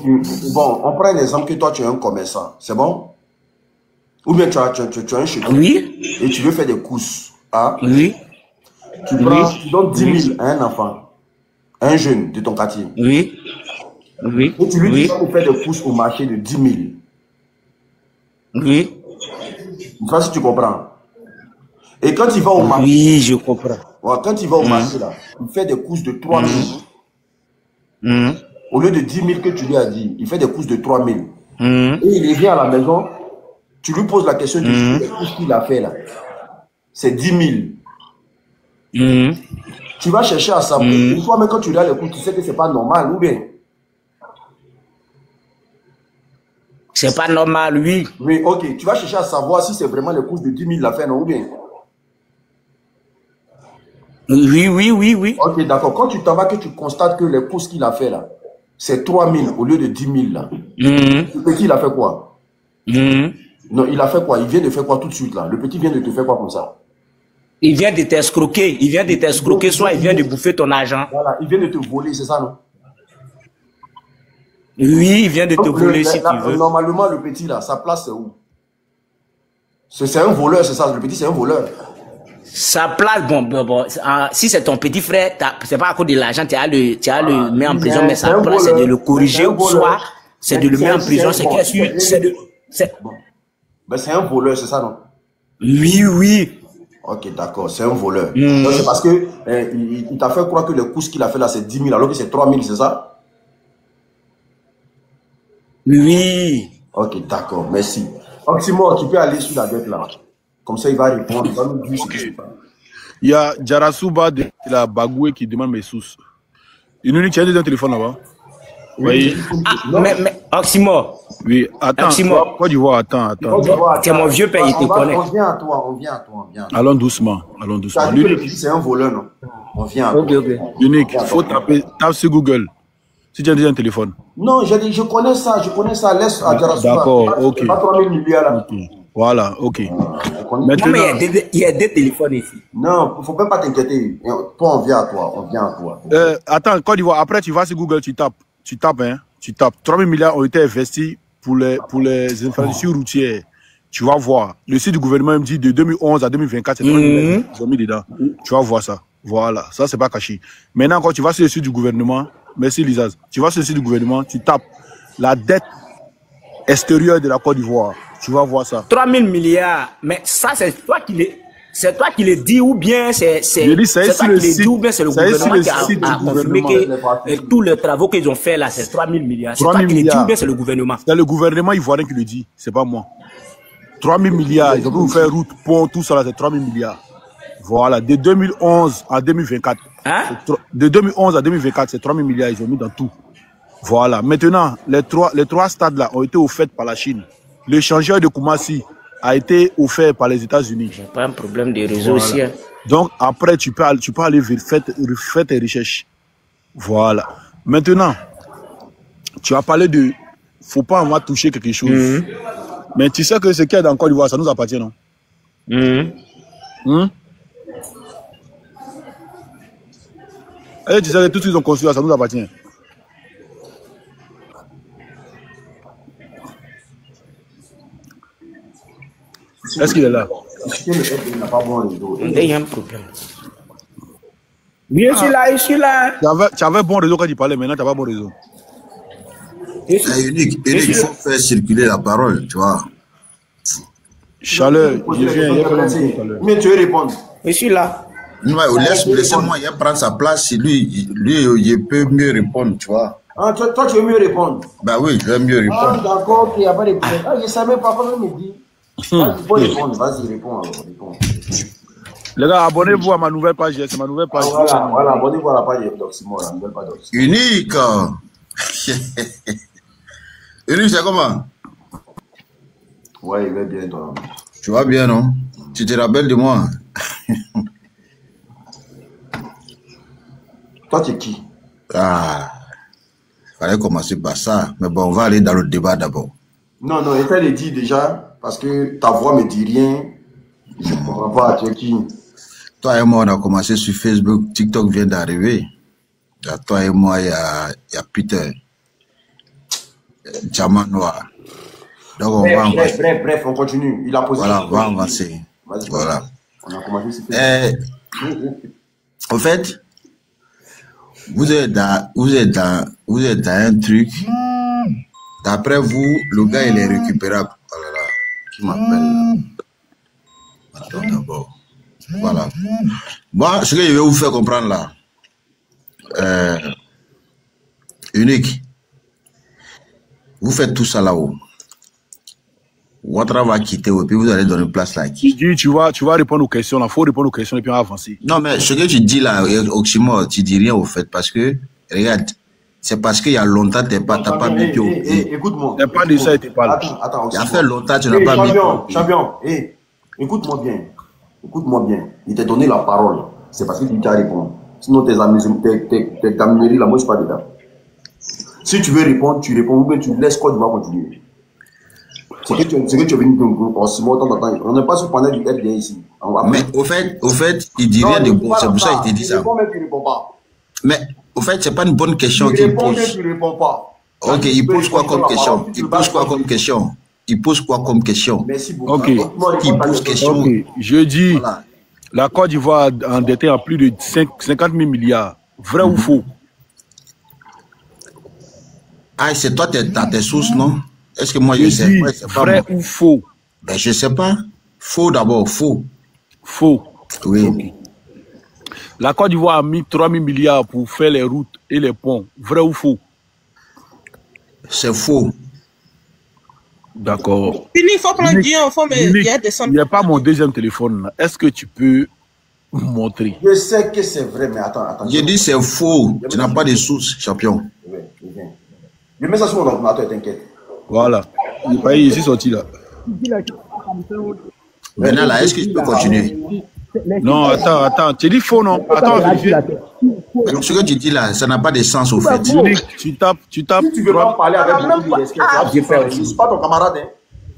S1: Bon, on prend l'exemple que toi, tu es un commerçant. C'est bon? Ou bien tu as un chez toi.
S8: Oui.
S1: Et tu veux faire des courses. Hein?
S8: Oui.
S1: Tu donnes 10 000 à un enfant. Un jeune de ton quartier.
S8: Oui. Oui.
S1: Et tu lui dis de faire des courses au marché de 10 000.
S8: Oui.
S1: Je sais pas si tu comprends. Et quand il va au marché.
S8: Oui, je comprends.
S1: Ouais, quand il va au marché, là, il fait des courses de 3 000. Au lieu de 10 000 que tu lui as dit, il fait des courses de 3 000. Et il revient à la maison, tu lui poses la question de ce qu'il a fait là. C'est 10 000. Tu vas chercher à savoir. Une fois, même quand tu regardes les cours, tu sais que c'est pas normal, ou bien?
S8: C'est pas normal, oui.
S1: Oui, ok. Tu vas chercher à savoir si c'est vraiment les courses de 10 000 la fait, non, ou bien?
S8: Oui.
S1: Ok, d'accord. Quand tu t'en vas, que tu constates que les courses qu'il a fait là, c'est 3 000 au lieu de 10 000 là. Le petit, il a fait quoi? Non, il a fait quoi? Il vient de faire quoi tout de suite là? Le petit vient de te faire quoi comme ça?
S8: Il vient de t'escroquer. Il vient de t'escroquer, soit il vient de bouffer ton argent.
S1: Voilà, il vient de te voler, c'est ça, non?
S8: Oui, il vient de te voler si tu veux.
S1: Normalement, le petit là, sa place c'est où? C'est un voleur, c'est ça? Le petit, c'est un voleur.
S8: Sa place, bon, si c'est ton petit frère, c'est pas à cause de l'argent, tu as le mettre en prison, mais sa place, c'est de le corriger, ou soit c'est de le mettre en prison, c'est
S1: c'est un voleur, c'est ça, non?
S8: Oui.
S1: Ok, d'accord, c'est un voleur. Donc, c'est parce que il t'a fait croire que les courses qu'il a fait là, c'est 10 000, alors que c'est 3 000, c'est ça?
S8: Oui.
S1: Ok, d'accord, merci. Oxymore, tu peux aller sur la dette là. Comme ça, il va répondre, il va nous dire ce que c'est pas.
S9: Il y a Jarasuba de la Bagoué qui demande mes sources. Il nous dit qu'il y a un téléphone là-bas. Oui.
S8: Mais Oxymore.
S9: Oui, attends. Quoi du voir, attends.
S8: C'est mon vieux père, il te connaît.
S1: On vient à toi.
S9: Allons doucement.
S1: C'est un voleur, non? On vient à toi.
S8: Ok.
S1: Unique,
S9: il faut taper sur Google. Si tu as déjà un téléphone.
S1: Non, je connais ça. Laisse à Jarasuba.
S9: D'accord, ok.
S1: Pas 3 000 milliards là.
S9: Voilà, ok.
S8: Maintenant, mais il y a des téléphones ici.
S1: Non, il ne faut même pas t'inquiéter. Toi, on vient à toi.
S9: Attends, Côte d'Ivoire, après tu vas sur Google, tu tapes. 3 000 milliards ont été investis pour les infrastructures routières. Tu vas voir. Le site du gouvernement me dit de 2011 à 2024, c'est 3 000 milliards qu'ils ont mis dedans. Tu vas voir ça. Voilà, ça c'est pas caché. Maintenant, quand tu vas sur le site du gouvernement, merci Lizaz, tu vas sur le site du gouvernement, tu tapes la dette extérieure de la Côte d'Ivoire. Tu vas voir ça.
S8: 3 000 milliards. Mais ça, c'est toi qui le dis ou bien c'est toi qui le dis ou bien c'est le gouvernement qui a confirmé que tous les travaux qu'ils ont fait là, c'est 3 000 milliards. C'est toi qui le dis ou bien c'est le gouvernement?
S9: C'est le gouvernement ivoirien qui le dit, c'est pas moi. 3 000 milliards, ils ont pu vous faire route, pont, tout ça là, c'est 3 000 milliards. Voilà, de 2011 à 2024. De 2011 à 2024, c'est 3 000 milliards, ils ont mis dans tout. Voilà, maintenant, les trois stades là ont été offerts par la Chine. L'échangeur de Koumassi a été offert par les États-Unis.
S8: J'ai pas un problème de réseau aussi. Hein.
S9: Donc après, tu peux aller faire tes recherches. Voilà. Maintenant, tu as parlé de faut pas en toucher quelque chose. Mais tu sais que ce qu'il y a dans le Côte d'Ivoire, ça nous appartient, non? Et tu sais que tout ce qu'ils ont construit, ça nous appartient. Est-ce qu'il est là?
S1: Il n'a pas bon réseau.
S8: Il y a un problème. Oui, je suis là.
S9: Tu avais bon réseau quand tu parlais, maintenant tu n'as pas bon réseau.
S1: Unique, il faut faire circuler la parole, tu vois.
S9: Chaleur, je viens, il y a quand même tout à l'heure.
S1: Mais tu veux répondre.
S8: Je suis là.
S5: Non, laissez-moi, il prendre sa place. Lui, il peut mieux répondre, tu vois.
S1: Ah, toi, tu veux mieux répondre.
S5: Bah oui, je vais mieux répondre.
S1: Ah, d'accord, il n'y a pas de problème. Ah, je savais pas comment me dit. Ah, tu peux répondre, vas-y, réponds alors, réponds.
S9: Les gars, abonnez-vous à ma nouvelle page, c'est ma nouvelle page.
S1: Ah, voilà, abonnez-vous à la page d'Oxymore, la nouvelle page d'Oxymore.
S5: Unique. Unique, c'est comment?
S1: Ouais, il va bien, toi.
S5: Tu vas bien, non? Tu te rappelles de moi?
S1: Toi, tu es qui?
S5: Ah, il fallait commencer par ça. Mais bon, on va aller dans le débat d'abord.
S1: Non, essaie de dire déjà, parce que ta voix me dit rien. Je ne comprends pas, tu es qui?
S5: Toi et moi, on a commencé sur Facebook. TikTok vient d'arriver. Toi et moi, il y a Peter. Diamant Noir. Donc, on va avancer.
S1: Bref, on continue. Il a posé.
S5: Voilà, on va avancer.
S1: Vas-y,
S5: voilà.
S1: On a commencé sur Facebook.
S5: En fait, vous êtes dans un truc. D'après vous, le gars, il est récupérable. Oh là là, qui m'appelle? Attends d'abord. Voilà. Moi, ce que je vais vous faire comprendre là, Unique, vous faites tout ça là-haut. Ouattara va quitter et puis vous allez donner place là à qui?
S9: Tu vas répondre aux questions, il faut répondre aux questions et puis on va avancer.
S5: Non, mais ce que tu dis là, Oxymore, tu dis rien au fait parce que, regarde, c'est parce qu'il y a longtemps, tu n'as pas mis pied.
S1: Écoute-moi.
S9: Il n'y a pas de ça, tu parles.
S1: Attends,
S5: il y a fait longtemps, tu n'as pas mis pied.
S1: Champion, écoute-moi bien. Écoute-moi bien. Il t'a donné la parole. C'est parce que tu t'as répondu. Sinon, tes gamineries, là, moi, je ne suis pas dedans. Si tu veux répondre, tu réponds, ou bien tu laisses quoi, tu vas continuer. C'est que tu es venu en ce moment, on n'est pas sur le panel du FDN ici.
S5: Mais au fait, il dit rien de bon, c'est pour ça qu'il te dit ça.
S1: Tu réponds pas.
S5: Mais au fait, c'est pas une bonne question qu'il pose.
S1: Tu réponds pas.
S5: Ok, il pose quoi comme question? Il pose quoi comme question?
S1: Merci beaucoup.
S9: Ok.
S5: Il pose question.
S9: Ok, je dis, la Côte d'Ivoire a endetté à plus de 50 000 milliards. Vrai ou faux?
S5: Ah, c'est toi, t'as tes sources, non? Est-ce que moi, je sais?
S9: Dis, vrai ou faux?
S5: Ben, je sais pas. Faux d'abord, faux.
S9: Faux.
S5: Oui.
S9: Okay. La Côte d'Ivoire a mis 3 000 milliards pour faire les routes et les ponts. Vrai ou faux?
S5: C'est faux.
S9: D'accord.
S7: Il faut prendre Dieu, il faut me descendre.
S9: Il n'y a pas mon deuxième téléphone. Est-ce que tu peux montrer?
S1: Je sais que c'est vrai, mais attends.
S5: J'ai dit c'est faux. Tu n'as pas de sources, champion.
S1: Je mets ça sur mon ordinateur, t'inquiète.
S9: Voilà. Il est sorti là.
S5: Maintenant là, est-ce que je peux continuer?
S9: Non, attends. Tu dis faux, non? Attends, vérifie.
S5: Ce que tu dis là, ça n'a pas de sens au fait.
S9: Tu tapes.
S1: Si tu veux pas parler avec moi, je ne suis pas ton camarade.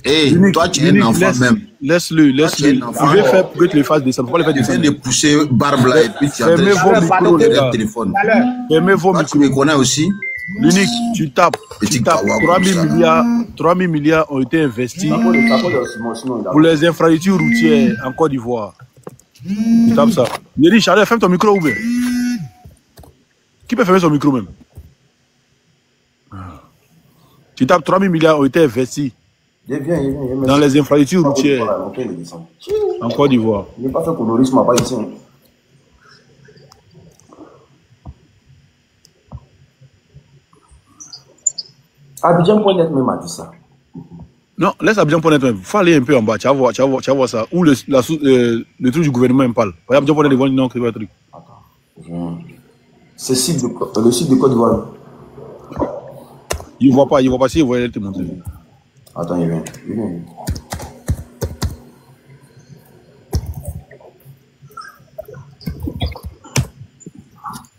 S5: Hey, toi, tu es un enfant même.
S9: Laisse-le. Je vais faire pour que tu le fasses descendre. Faut le faire descendre.
S5: Tu viens de pousser Barbe là et puis tu as
S9: fermez vos micros, les gars.
S5: téléphone.
S9: Fermez vos micros.
S5: Tu me connais aussi?
S9: L'unique, tu tapes. 3 000 milliards ont été investis pour les infrastructures routières en Côte d'Ivoire. Tu tapes ça. Il dit, Charles, ferme ton micro ou bien? Qui peut fermer son micro même? Tu tapes 3 000 milliards ont été investis dans les infrastructures routières en Côte d'Ivoire.
S1: Il n'est pas fait colorisme, pas ici. Abidjan.net même a dit ça.
S9: Non, laisse Abidjan.net même. Il faut aller un peu en bas. Tu vas voir ça. Où le truc du gouvernement me parle. Par exemple, Abidjan.net, ils vont dire non, c'est pas un truc.
S1: Attends. C'est le site de Côte d'Ivoire.
S9: Il ne voit pas si il voit te montrer.
S1: Attends, il vient.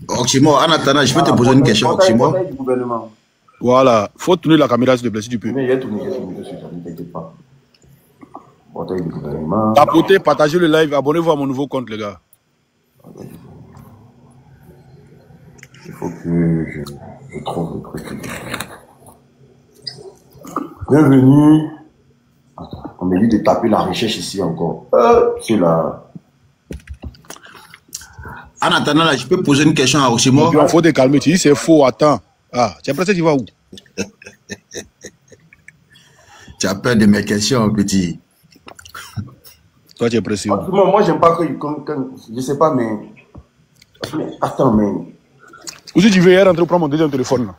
S5: Oxymore, en attendant, je peux te poser une question, Oxymore.
S9: Voilà, faut tourner la caméra s'il te plaît si tu peux.
S1: Mais il y a tourné, ne t'inquiète pas.
S9: Tapotez, partagez le live, abonnez-vous à mon nouveau compte, les gars.
S1: Il faut que je trouve le truc. Bienvenue. Attends, on m'a dit de taper la recherche ici encore. C'est là.
S5: En attendant, là, je peux poser une question à Oxymore.
S9: Il faut te calmer, tu dis c'est faux, attends. Ah, tu es pressé, tu vas où?
S5: Tu as peur de mes questions, petit.
S9: Toi, tu es pressé.
S1: Moi, j'aime pas que... Je sais pas, mais... Attends, mais...
S9: Ou si tu veux, rentrer prendre mon deuxième téléphone. Là.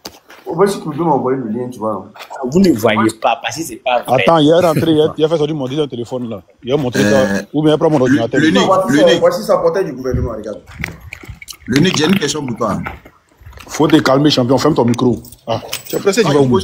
S1: Si tu veux m'envoyer le lien, tu vois.
S8: Vous ne voyez pas, parce que c'est pas vrai.
S9: Attends, il est rentré, il a fait sortir mon deuxième téléphone là. Il a montré ça. Ou bien prendre mon ordinateur.
S1: Voici sa portail du gouvernement, regarde.
S6: L'unique, j'ai une question pour toi.
S9: Faut te calmer, champion. Ferme ton micro. Ah, tu es pressé, tu vas où?